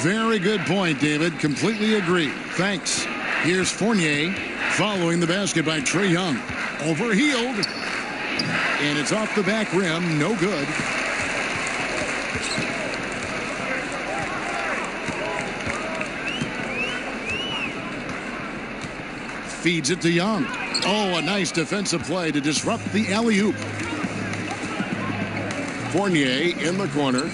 Very good point, David. Completely agree. Thanks. Here's Fournier following the basket by Trae Young. Over Hield. And it's off the back rim. No good. Feeds it to Young. Oh, a nice defensive play to disrupt the alley-oop. Fournier in the corner.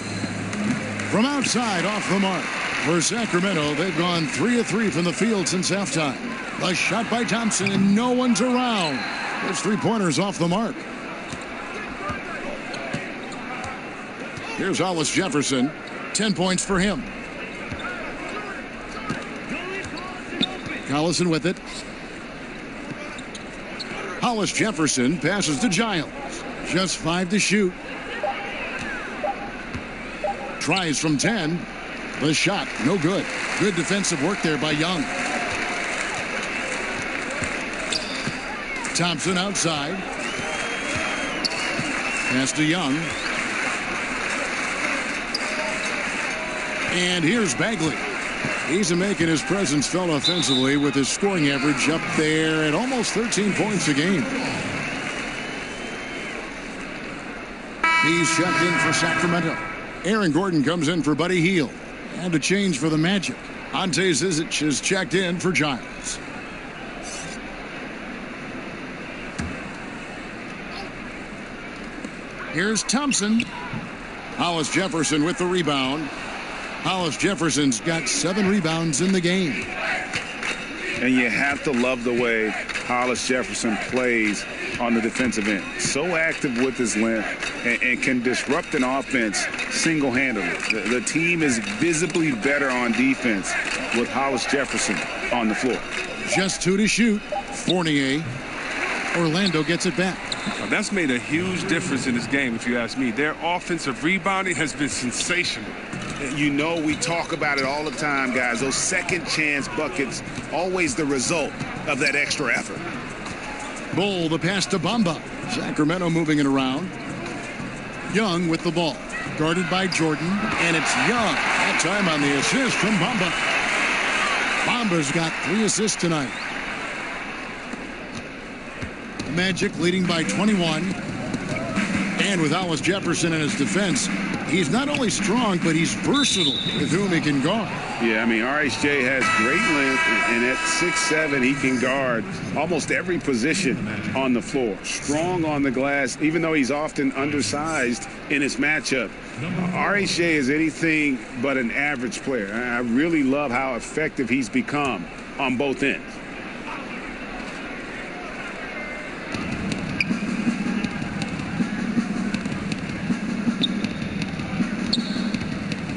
From outside, off the mark. For Sacramento, they've gone 3 of 3 from the field since halftime. A shot by Thompson, and no one's around. There's 3-pointers off the mark. Here's Hollis Jefferson. 10 points for him. Collison with it. Hollis Jefferson passes to Giles. Just 5 to shoot. Tries from 10. The shot, no good. Good defensive work there by Young. Thompson outside. Pass to Young. And here's Bagley. He's making his presence felt offensively with his scoring average up there at almost 13 points a game. He's checked in for Sacramento. Aaron Gordon comes in for Buddy Hield. And a change for the Magic. Ante Zizic is checked in for Giles. Here's Thompson. Hollis Jefferson with the rebound. Hollis Jefferson's got 7 rebounds in the game. And you have to love the way Hollis Jefferson plays on the defensive end. So active with his length and can disrupt an offense single-handedly. The team is visibly better on defense with Hollis Jefferson on the floor. Just 2 to shoot. Fournier. Orlando gets it back. Now, that's made a huge difference in this game, if you ask me. Their offensive rebounding has been sensational. You know, we talk about it all the time, guys. Those second chance buckets, always the result of that extra effort. Bull, the pass to Bamba. Sacramento moving it around. Young with the ball. Guarded by Jordan. And it's Young. That time on the assist from Bamba. Bamba's got 3 assists tonight. Magic leading by 21. And with Hollis Jefferson in his defense, he's not only strong, but he's versatile with whom he can guard. Yeah, I mean, RHJ has great length, and at 6'7", he can guard almost every position on the floor. Strong on the glass, even though he's often undersized in his matchup. RHJ is anything but an average player. I really love how effective he's become on both ends.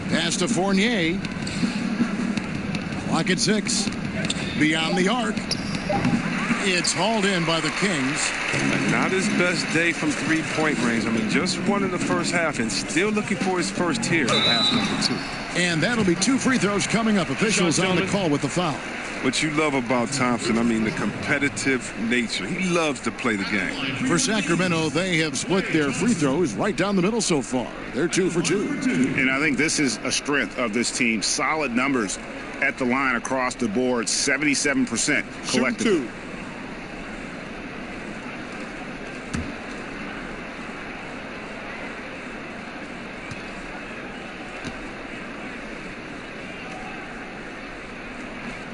Pass to Fournier. Clock at 6. Beyond the arc. It's hauled in by the Kings. Not his best day from three-point range. I mean, just won in the first half and still looking for his first here in half number 2. And that'll be 2 free throws coming up. Officials on the call with the foul. What you love about Thompson, I mean, the competitive nature. He loves to play the game. For Sacramento, they have split their free throws right down the middle so far. They're 2 for 2. And I think this is a strength of this team. Solid numbers at the line across the board. 77% collectively.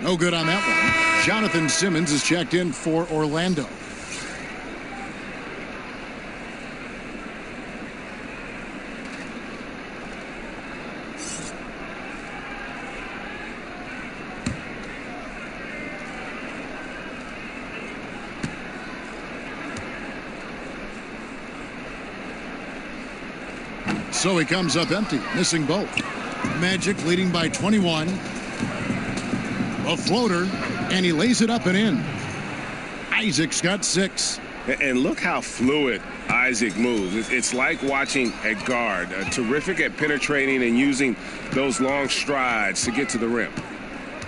No good on that one. Jonathan Simmons is checked in for Orlando. So he comes up empty, missing both. Magic leading by 21. A floater, and he lays it up and in. Isaac's got 6. And look how fluid Isaac moves. It's like watching a guard, terrific at penetrating and using those long strides to get to the rim.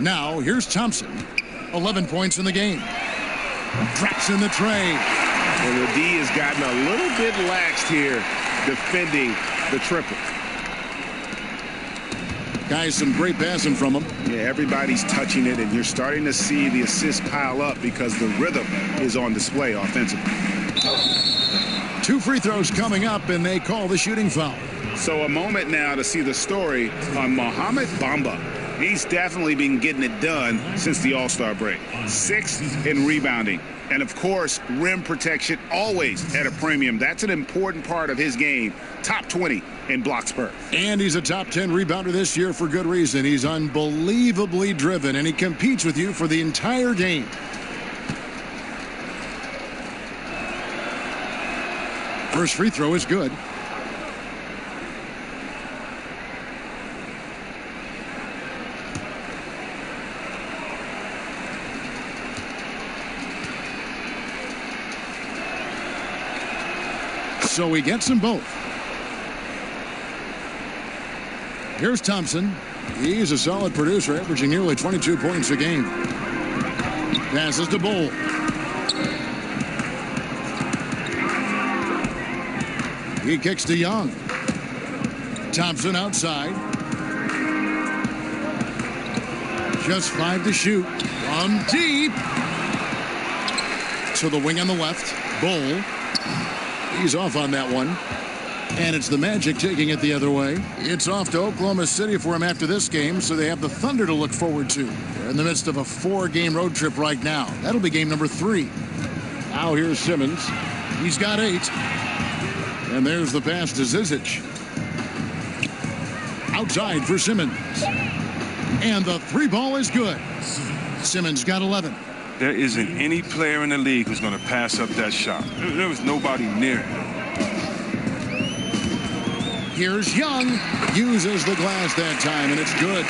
Now, here's Thompson. 11 points in the game. Drops in the tray. And the D has gotten a little bit laxed here defending the triple. Guys, some great passing from him. Yeah, everybody's touching it, and you're starting to see the assists pile up because the rhythm is on display offensively. 2 free throws coming up, and they call the shooting foul. So a moment now to see the story on Mohamed Bamba. He's definitely been getting it done since the All-Star break. 6th in rebounding. And, of course, rim protection always at a premium. That's an important part of his game. Top 20 in blocks per. And he's a top 10 rebounder this year for good reason. He's unbelievably driven, and he competes with you for the entire game. First free throw is good. So he gets them both. Here's Thompson. He's a solid producer, averaging nearly 22 points a game. Passes to Bull. He kicks to Young. Thompson outside. Just 5 to shoot. From deep. To the wing on the left. Bull. He's off on that one. And it's the Magic taking it the other way. It's off to Oklahoma City for him after this game, so they have the Thunder to look forward to. They're in the midst of a 4-game road trip right now. That'll be game number 3. Now here's Simmons. He's got 8. And there's the pass to Zizic. Outside for Simmons. And the 3-ball is good. Simmons got 11. There isn't any player in the league who's going to pass up that shot. There was nobody near him. Here's Young. Uses the glass that time, and it's good.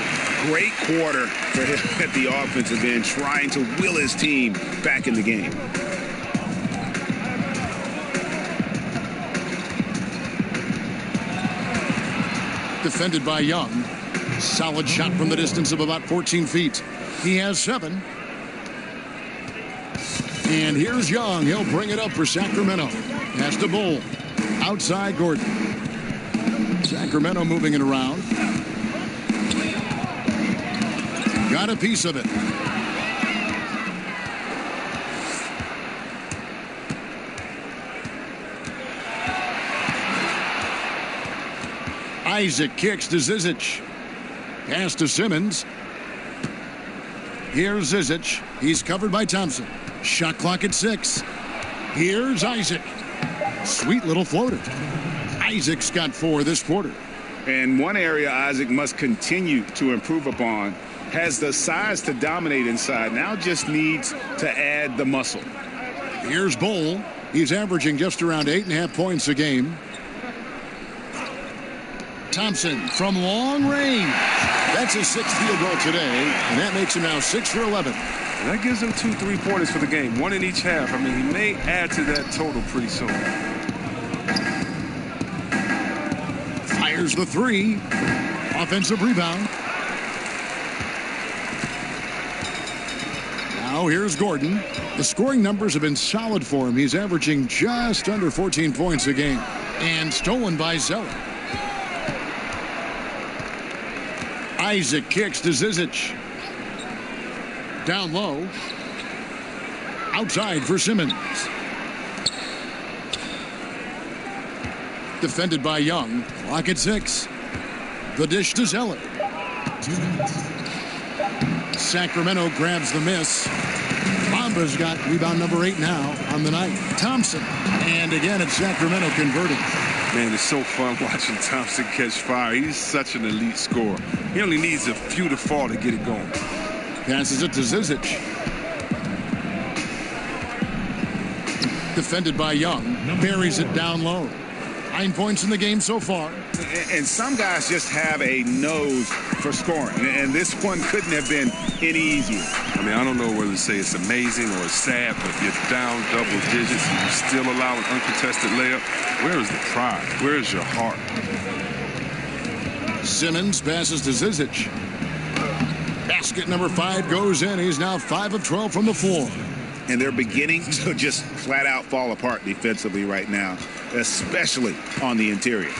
Great quarter for him at the offensive end, trying to will his team back in the game. Defended by Young. Solid shot from the distance of about 14 feet. He has 7. And here's Young. He'll bring it up for Sacramento. Pass to Bull. Outside Gordon. Sacramento moving it around. Got a piece of it. Isaac kicks to Zizic. Pass to Simmons. Here's Zizic. He's covered by Thompson. Shot clock at 6. Here's Isaac. Sweet little floater. Isaac's got 4 this quarter. And one area Isaac must continue to improve upon. Has the size to dominate inside. Now just needs to add the muscle. Here's Bull. He's averaging just around 8.5 points a game. Thompson from long range. That's his 6th field goal today, and that makes him now 6 for 11. That gives him 2 3-pointers for the game, 1 in each half. I mean, he may add to that total pretty soon. Fires the 3. Offensive rebound. Now here's Gordon. The scoring numbers have been solid for him. He's averaging just under 14 points a game. And stolen by Zeller. Isaac kicks to Zizic. Down low. Outside for Simmons. Defended by Young. Clock at 6. The dish to Zeller. Sacramento grabs the miss. Bamba's got rebound number 8 now on the night. Thompson. And again, it's Sacramento converting. Man, it's so fun watching Thompson catch fire. He's such an elite scorer. He only needs a few to fall to get it going. Passes it to Zizic. Defended by Young. Buries it down low. 9 points in the game so far. And some guys just have a nose for scoring, and this one couldn't have been any easier. I mean, I don't know whether to say it's amazing or it's sad, but you're down double digits and you still allow an uncontested layup. Where is the pride? Where is your heart? Simmons passes to Zizic. Basket number 5 goes in. He's now 5 of 12 from the floor. And they're beginning to just flat out fall apart defensively right now, especially on the interior.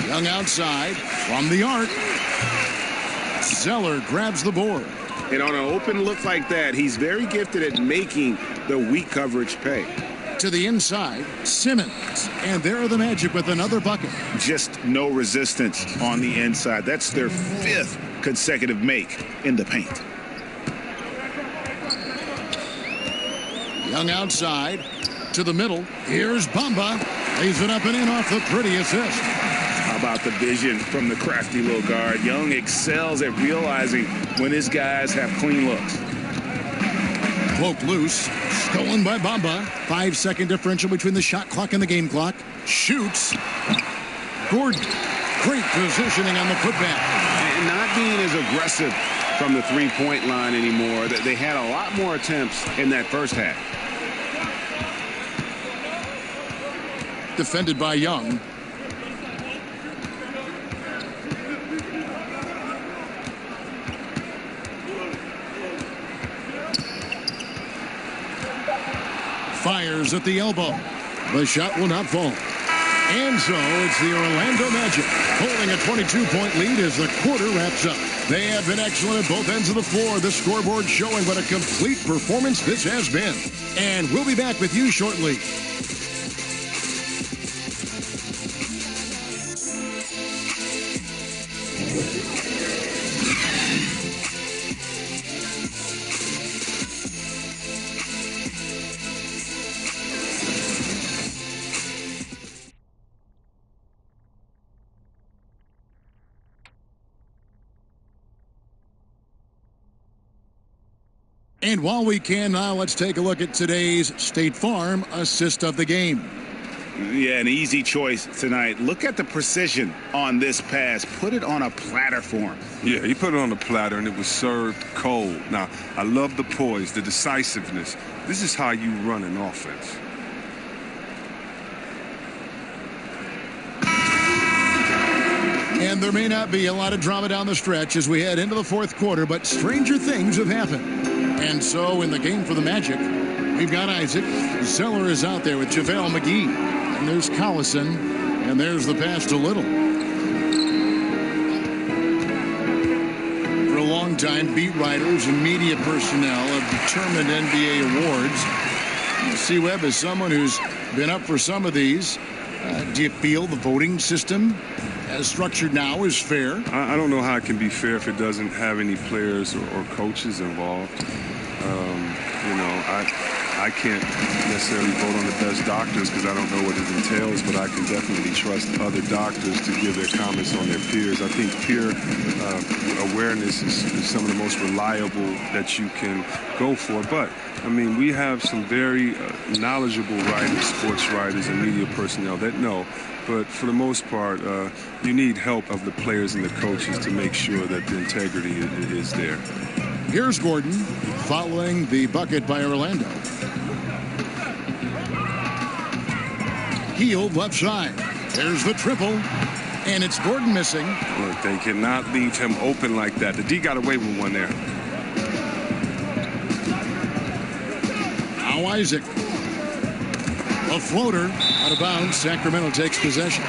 Young outside from the arc. Zeller grabs the board. And on an open look like that, he's very gifted at making the weak coverage pay. To the inside, Simmons. And there are the Magic with another bucket. Just no resistance on the inside. That's their 5th consecutive make in the paint. Young outside to the middle. Here's Bamba. Lays it up and in off the pretty assist. How about the vision from the crafty little guard? Young excels at realizing when his guys have clean looks. Cloak loose. Stolen by Bamba. 5-second differential between the shot clock and the game clock. Shoots. Gordon. Great positioning on the putback. And not being as aggressive from the three-point line anymore. They had a lot more attempts in that first half. Defended by Young. Fires at the elbow. The shot will not fall. And so it's the Orlando Magic holding a 22-point lead as the quarter wraps up. They have been excellent at both ends of the floor. The scoreboard showing what a complete performance this has been. And we'll be back with you shortly. And while we can now, let's take a look at today's State Farm assist of the game. Yeah, an easy choice tonight. Look at the precision on this pass. Put it on a platter for him. Yeah, he put it on a platter and it was served cold. Now, I love the poise, the decisiveness. This is how you run an offense. And there may not be a lot of drama down the stretch as we head into the fourth quarter, but stranger things have happened. And so in the game for the Magic, we've got Isaac. Zeller is out there with JaVale McGee. And there's Collison. And there's the pass to Little. For a long time, beat writers and media personnel have determined NBA awards. C-Webb is someone who's been up for some of these. Do you feel the voting system as structured now is fair? I don't know how it can be fair if it doesn't have any players or coaches involved. You know, I can't necessarily vote on the best doctors because I don't know what it entails, but I can definitely trust other doctors to give their comments on their peers. I think peer awareness is some of the most reliable that you can go for. But, I mean, we have some very knowledgeable writers, sports writers, and media personnel that know. But for the most part, you need help of the players and the coaches to make sure that the integrity is there. Here's Gordon following the bucket by Orlando. Hield left side. There's the triple. And it's Gordon missing. Look, they cannot leave him open like that. The D got away with one there. Now Isaac. A floater out of bounds. Sacramento takes possession.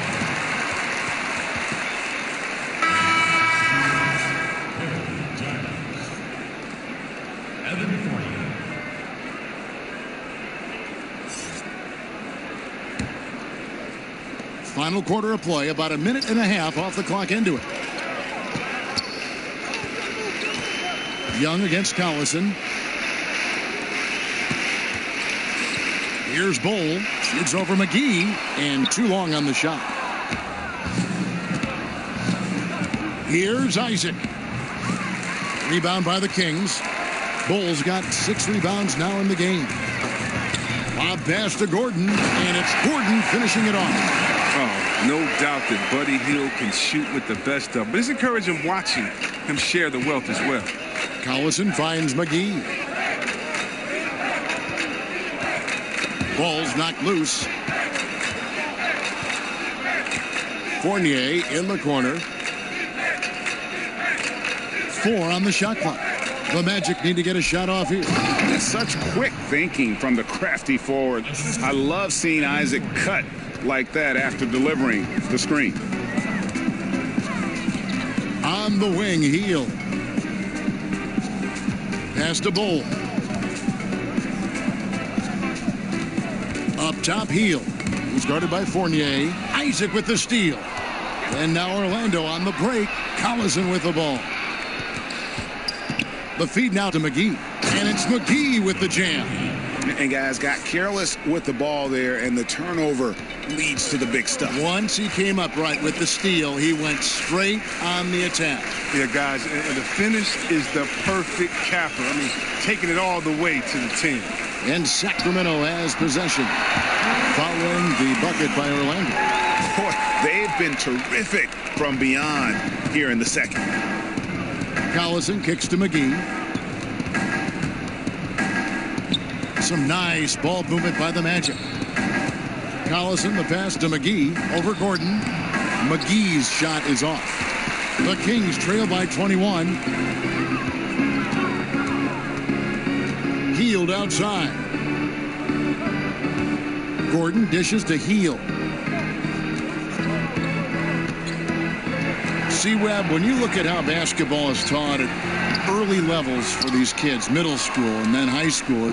Final quarter of play, about a minute and a half off the clock into it. Young against Collison. Here's Bowl. Shoots over McGee. And too long on the shot. Here's Isaac. Rebound by the Kings. Bowl's got 6 rebounds now in the game. Bob pass to Gordon, and it's Gordon finishing it off. Oh, no doubt that Buddy Hield can shoot with the best of them. But it's encouraging watching him share the wealth as well. Collison finds McGee. Ball's knocked loose. Fournier in the corner. 4 on the shot clock. The Magic need to get a shot off here. That's such quick thinking from the crafty forward. I love seeing Isaac cut like that after delivering the screen. On the wing, Hield. Pass to Bull. Up top, Hield. He's guarded by Fournier. Isaac with the steal. And now Orlando on the break. Collison with the ball. The feed now to McGee. And it's McGee with the jam. And guys got careless with the ball there, and the turnover leads to the big stuff. Once he came up right with the steal, he went straight on the attack. Yeah, guys, and the finish is the perfect capper. I mean, taking it all the way to the team. And Sacramento has possession. Following the bucket by Orlando. Boy, they've been terrific from beyond here in the second. Collison kicks to McGee. Some nice ball movement by the Magic. Collison, the pass to McGee over Gordon. McGee's shot is off. The Kings trail by 21. Hield outside. Gordon dishes to Hield. C-Web, when you look at how basketball is taught at early levels for these kids, middle school and then high school,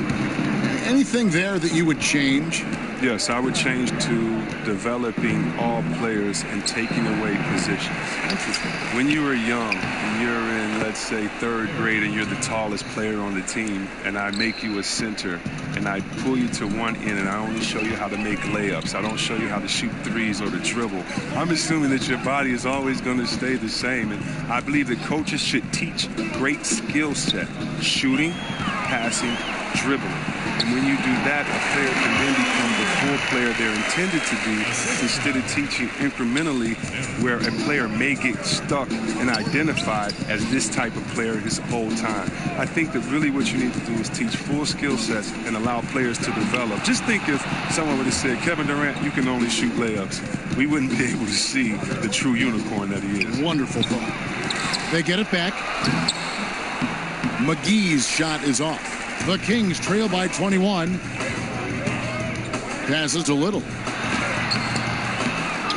anything there that you would change? Yes, I would change to developing all players and taking away positions. Interesting. When you were young and you're in, let's say, 3rd grade and you're the tallest player on the team, and I make you a center and I pull you to one end and I only show you how to make layups. I don't show you how to shoot threes or to dribble. I'm assuming that your body is always going to stay the same. And I believe that coaches should teach great skill set, shooting, passing, dribbling. And when you do that, a player can then become the full player they're intended to be, instead of teaching incrementally where a player may get stuck and identified as this type of player his whole time. I think that really what you need to do is teach full skill sets and allow players to develop. Just think if someone would have said, Kevin Durant, you can only shoot layups. We wouldn't be able to see the true unicorn that he is. Wonderful thought. They get it back. McGee's shot is off. The Kings trail by 21. Passes to Little.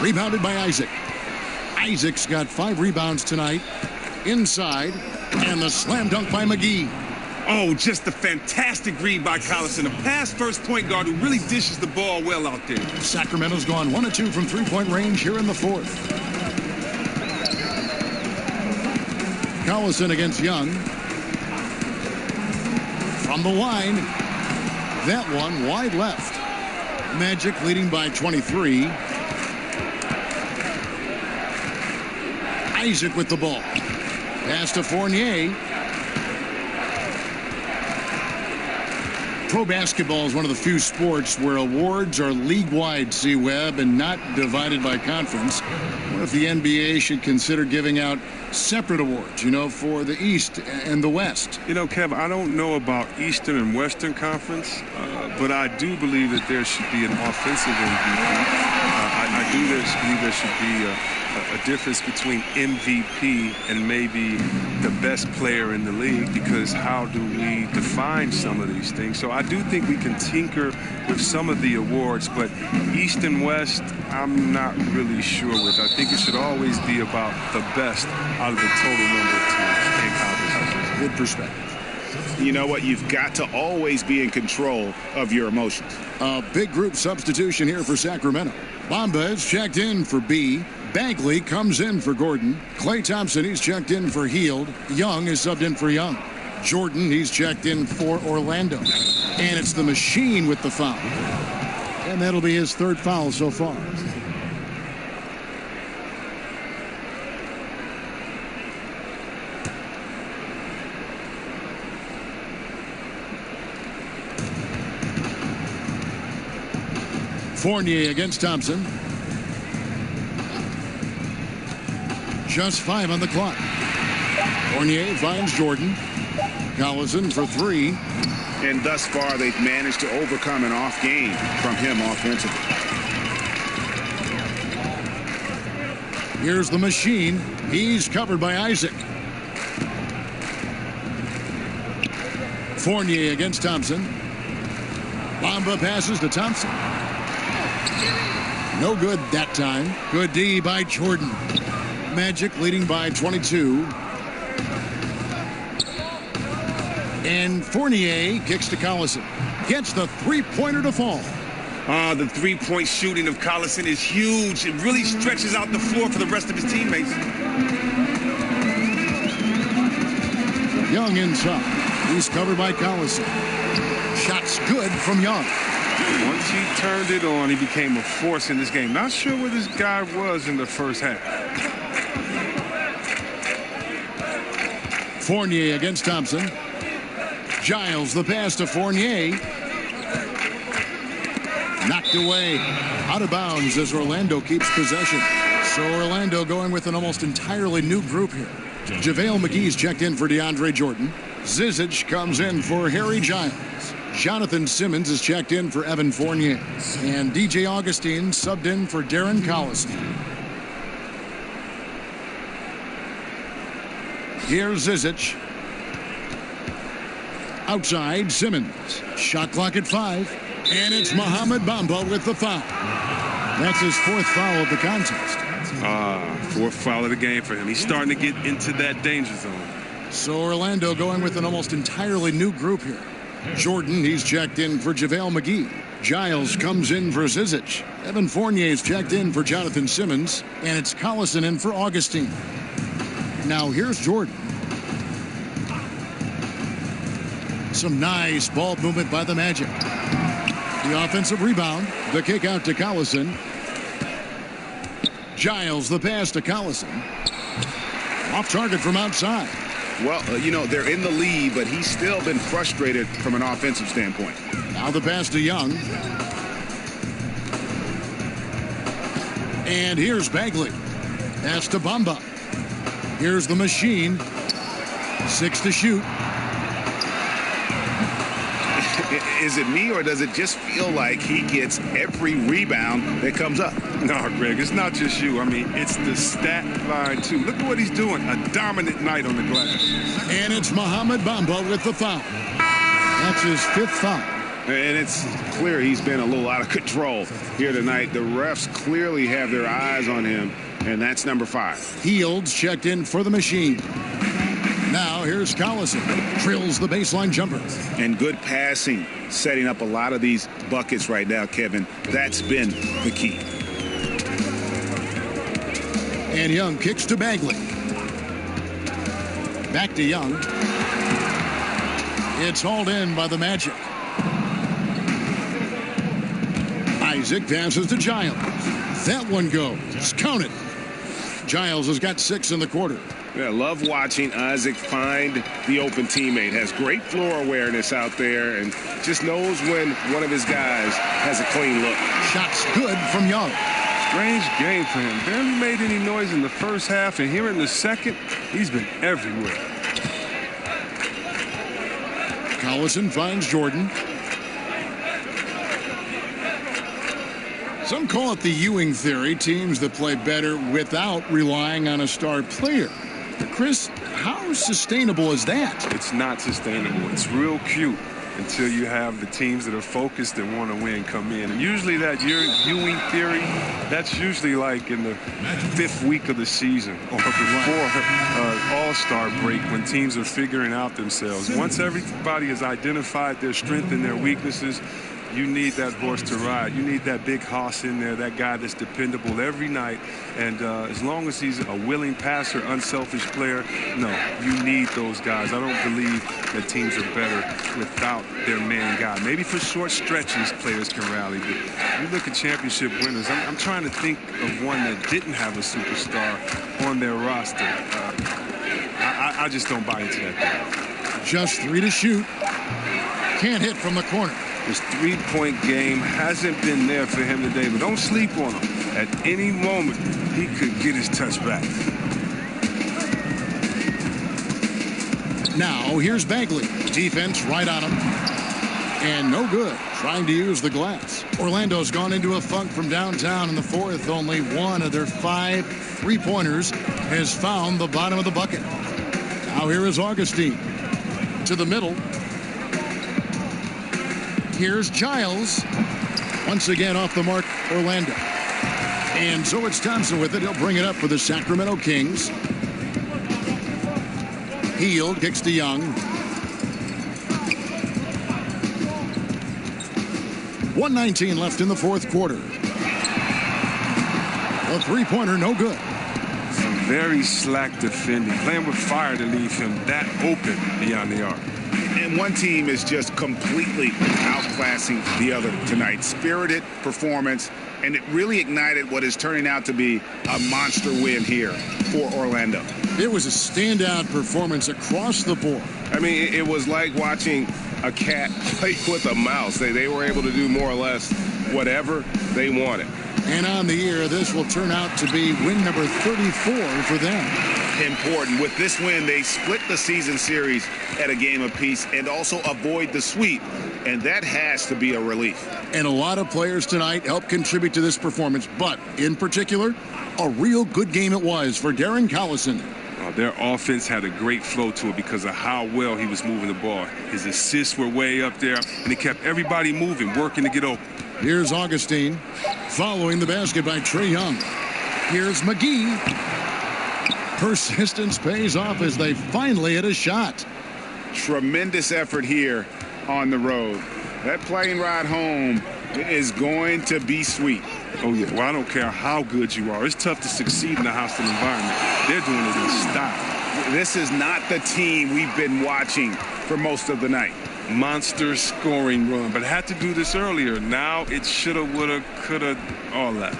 Rebounded by Isaac. Isaac's got 5 rebounds tonight. Inside. And the slam dunk by McGee. Oh, just a fantastic read by Collison. A pass-first point guard who really dishes the ball well out there. Sacramento's gone 1 of 2 from three-point range here in the 4th. Collison against Young. From the line, that one wide left. Magic leading by 23. Isaac with the ball. Pass to Fournier. Pro basketball is one of the few sports where awards are league-wide, C-Web, and not divided by conference. What if the NBA should consider giving out separate awards, for the East and the West? Kev, I don't know about Eastern and Western Conference, but I do believe that there should be an offensive MVP. I do believe there should be a difference between MVP and maybe the best player in the league, because how do we define some of these things? So I do think we can tinker with some of the awards, but East and West, I'm not really sure with. I think it should always be about the best out of the total number of teams in conferences. Good perspective. You know what? You've got to always be in control of your emotions. A big group substitution here for Sacramento. Bamba is checked in for B. Bagley comes in for Gordon. Klay Thompson, he's checked in for Hield. Young is subbed in for Young. Jordan, he's checked in for Orlando. And it's the machine with the foul. And that'll be his 3rd foul so far. Fournier against Thompson. Just 5 on the clock. Fournier finds Jordan. Collison for 3. And thus far, they've managed to overcome an off game from him offensively. Here's the machine. He's covered by Isaac. Fournier against Thompson. Bamba passes to Thompson. No good that time. Good D by Jordan. Magic leading by 22. And Fournier kicks to Collison. Gets the three-pointer to fall. The three-point shooting of Collison is huge. It really stretches out the floor for the rest of his teammates. Young inside. He's covered by Collison. Shots good from Young. Once he turned it on, he became a force in this game. Not sure where this guy was in the first half. Fournier against Thompson. Giles the pass to Fournier. Knocked away. Out of bounds as Orlando keeps possession. So Orlando going with an almost entirely new group here. JaVale McGee's checked in for DeAndre Jordan. Zizic comes in for Harry Giles. Jonathan Simmons is checked in for Evan Fournier. And DJ Augustine subbed in for Darren Collison. Here's Zizic. Outside, Simmons. Shot clock at 5. And it's Mohamed Bamba with the foul. That's his 4th foul of the contest. 4th foul of the game for him. He's starting to get into that danger zone. So Orlando going with an almost entirely new group here. Jordan, he's checked in for JaVale McGee. Giles comes in for Zizic. Evan Fournier's checked in for Jonathan Simmons. And it's Collison in for Augustine. Now here's Jordan. Some nice ball movement by the Magic. The offensive rebound. The kick out to Collison. Giles the pass to Collison. Off target from outside. Well, they're in the lead, but he's still been frustrated from an offensive standpoint. Now the pass to Young. And here's Bagley. Pass to Bamba. Here's the machine. 6 to shoot. Is it me, or does it just feel like he gets every rebound that comes up? No, Greg, it's not just you. I mean, it's the stat line, too. Look at what he's doing. A dominant night on the glass. And it's Mohamed Bamba with the foul. That's his 5th foul. And it's clear he's been a little out of control here tonight. The refs clearly have their eyes on him, and that's number 5. Fields checked in for the machine. Now here's Collison. Drills the baseline jumper. And good passing, setting up a lot of these buckets right now, Kevin. That's been the key. And Young kicks to Bagley. Back to Young. It's hauled in by the Magic. Isaac passes to Giles. That one goes. Count it. Giles has got 6 in the quarter. Yeah, love watching Isaac find the open teammate. Has great floor awareness out there and just knows when one of his guys has a clean look. Shots good from Young. Strange game for him. Barely made any noise in the first half, and here in the second, he's been everywhere. Collison finds Jordan. Some call it the Ewing theory, teams that play better without relying on a star player. Chris, how sustainable is that? It's not sustainable. It's real cute until you have the teams that are focused and want to win come in. And usually that Ewing theory, that's usually like in the 5th week of the season or before All-Star break when teams are figuring out themselves. Once everybody has identified their strength and their weaknesses, you need that horse to ride. You need that big hoss in there, that guy that's dependable every night. And as long as he's a willing passer, unselfish player, no, you need those guys. I don't believe that teams are better without their main guy. Maybe for short stretches, players can rally. But you look at championship winners, I'm trying to think of one that didn't have a superstar on their roster. I just don't buy into that. Just 3 to shoot. Can't hit from the corner. His three-point game hasn't been there for him today, but don't sleep on him. At any moment, he could get his touch back. Now, here's Bagley. Defense right on him. And no good. Trying to use the glass. Orlando's gone into a funk from downtown in the fourth. Only one of their 5 3-pointers has found the bottom of the bucket. Now here is Augustine. To the middle. Here's Giles. Once again off the mark, Orlando. And so it's Thompson with it. He'll bring it up for the Sacramento Kings. Hield kicks to Young. 1:19 left in the fourth quarter. A three-pointer, no good. Some very slack defending, playing with fire to leave him that open beyond the arc. And one team is just completely outclassing the other tonight. Spirited performance, and it really ignited what is turning out to be a monster win here for Orlando. It was a standout performance across the board. I mean, it was like watching a cat play with a mouse. They were able to do more or less whatever they wanted. And on the year, this will turn out to be win number 34 for them. Important. With this win, they split the season series at a game apiece and also avoid the sweep. And that has to be a relief. And a lot of players tonight helped contribute to this performance. But in particular, a real good game it was for Darren Collison. Their offense had a great flow to it because of how well he was moving the ball. His assists were way up there, and he kept everybody moving, working to get open. Here's Augustine following the basket by Trae Young. Here's McGee. Persistence pays off as they finally hit a shot. Tremendous effort here on the road. That plane ride home is going to be sweet. Oh, yeah. Well, I don't care how good you are. It's tough to succeed in a hostile environment. They're doing it in style. This is not the team we've been watching for most of the night. Monster scoring run, but had to do this earlier. Now it shoulda, woulda, coulda, all that.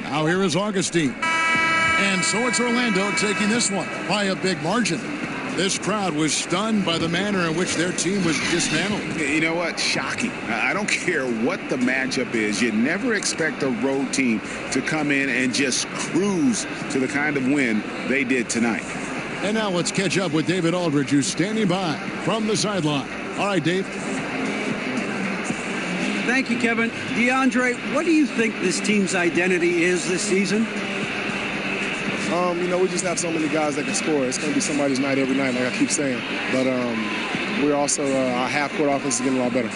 Now here is Augustine. And so it's Orlando taking this one by a big margin. This crowd was stunned by the manner in which their team was dismantled. You know what? Shocking. I don't care what the matchup is. You never expect a road team to come in and just cruise to the kind of win they did tonight. And now let's catch up with David Aldridge, who's standing by from the sideline. All right, Dave. Thank you, Kevin. DeAndre, what do you think this team's identity is this season? You know, we just have so many guys that can score. It's going to be somebody's night every night, like I keep saying. But we're also, our half-court offense is getting a lot better.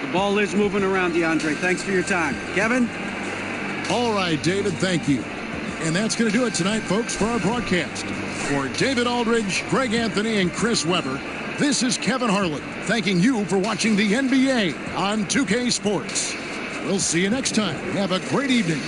The ball is moving around, DeAndre. Thanks for your time. Kevin? All right, David, thank you. And that's going to do it tonight, folks, for our broadcast. For David Aldridge, Greg Anthony, and Chris Webber, this is Kevin Harlan, thanking you for watching the NBA on 2K Sports. We'll see you next time. Have a great evening.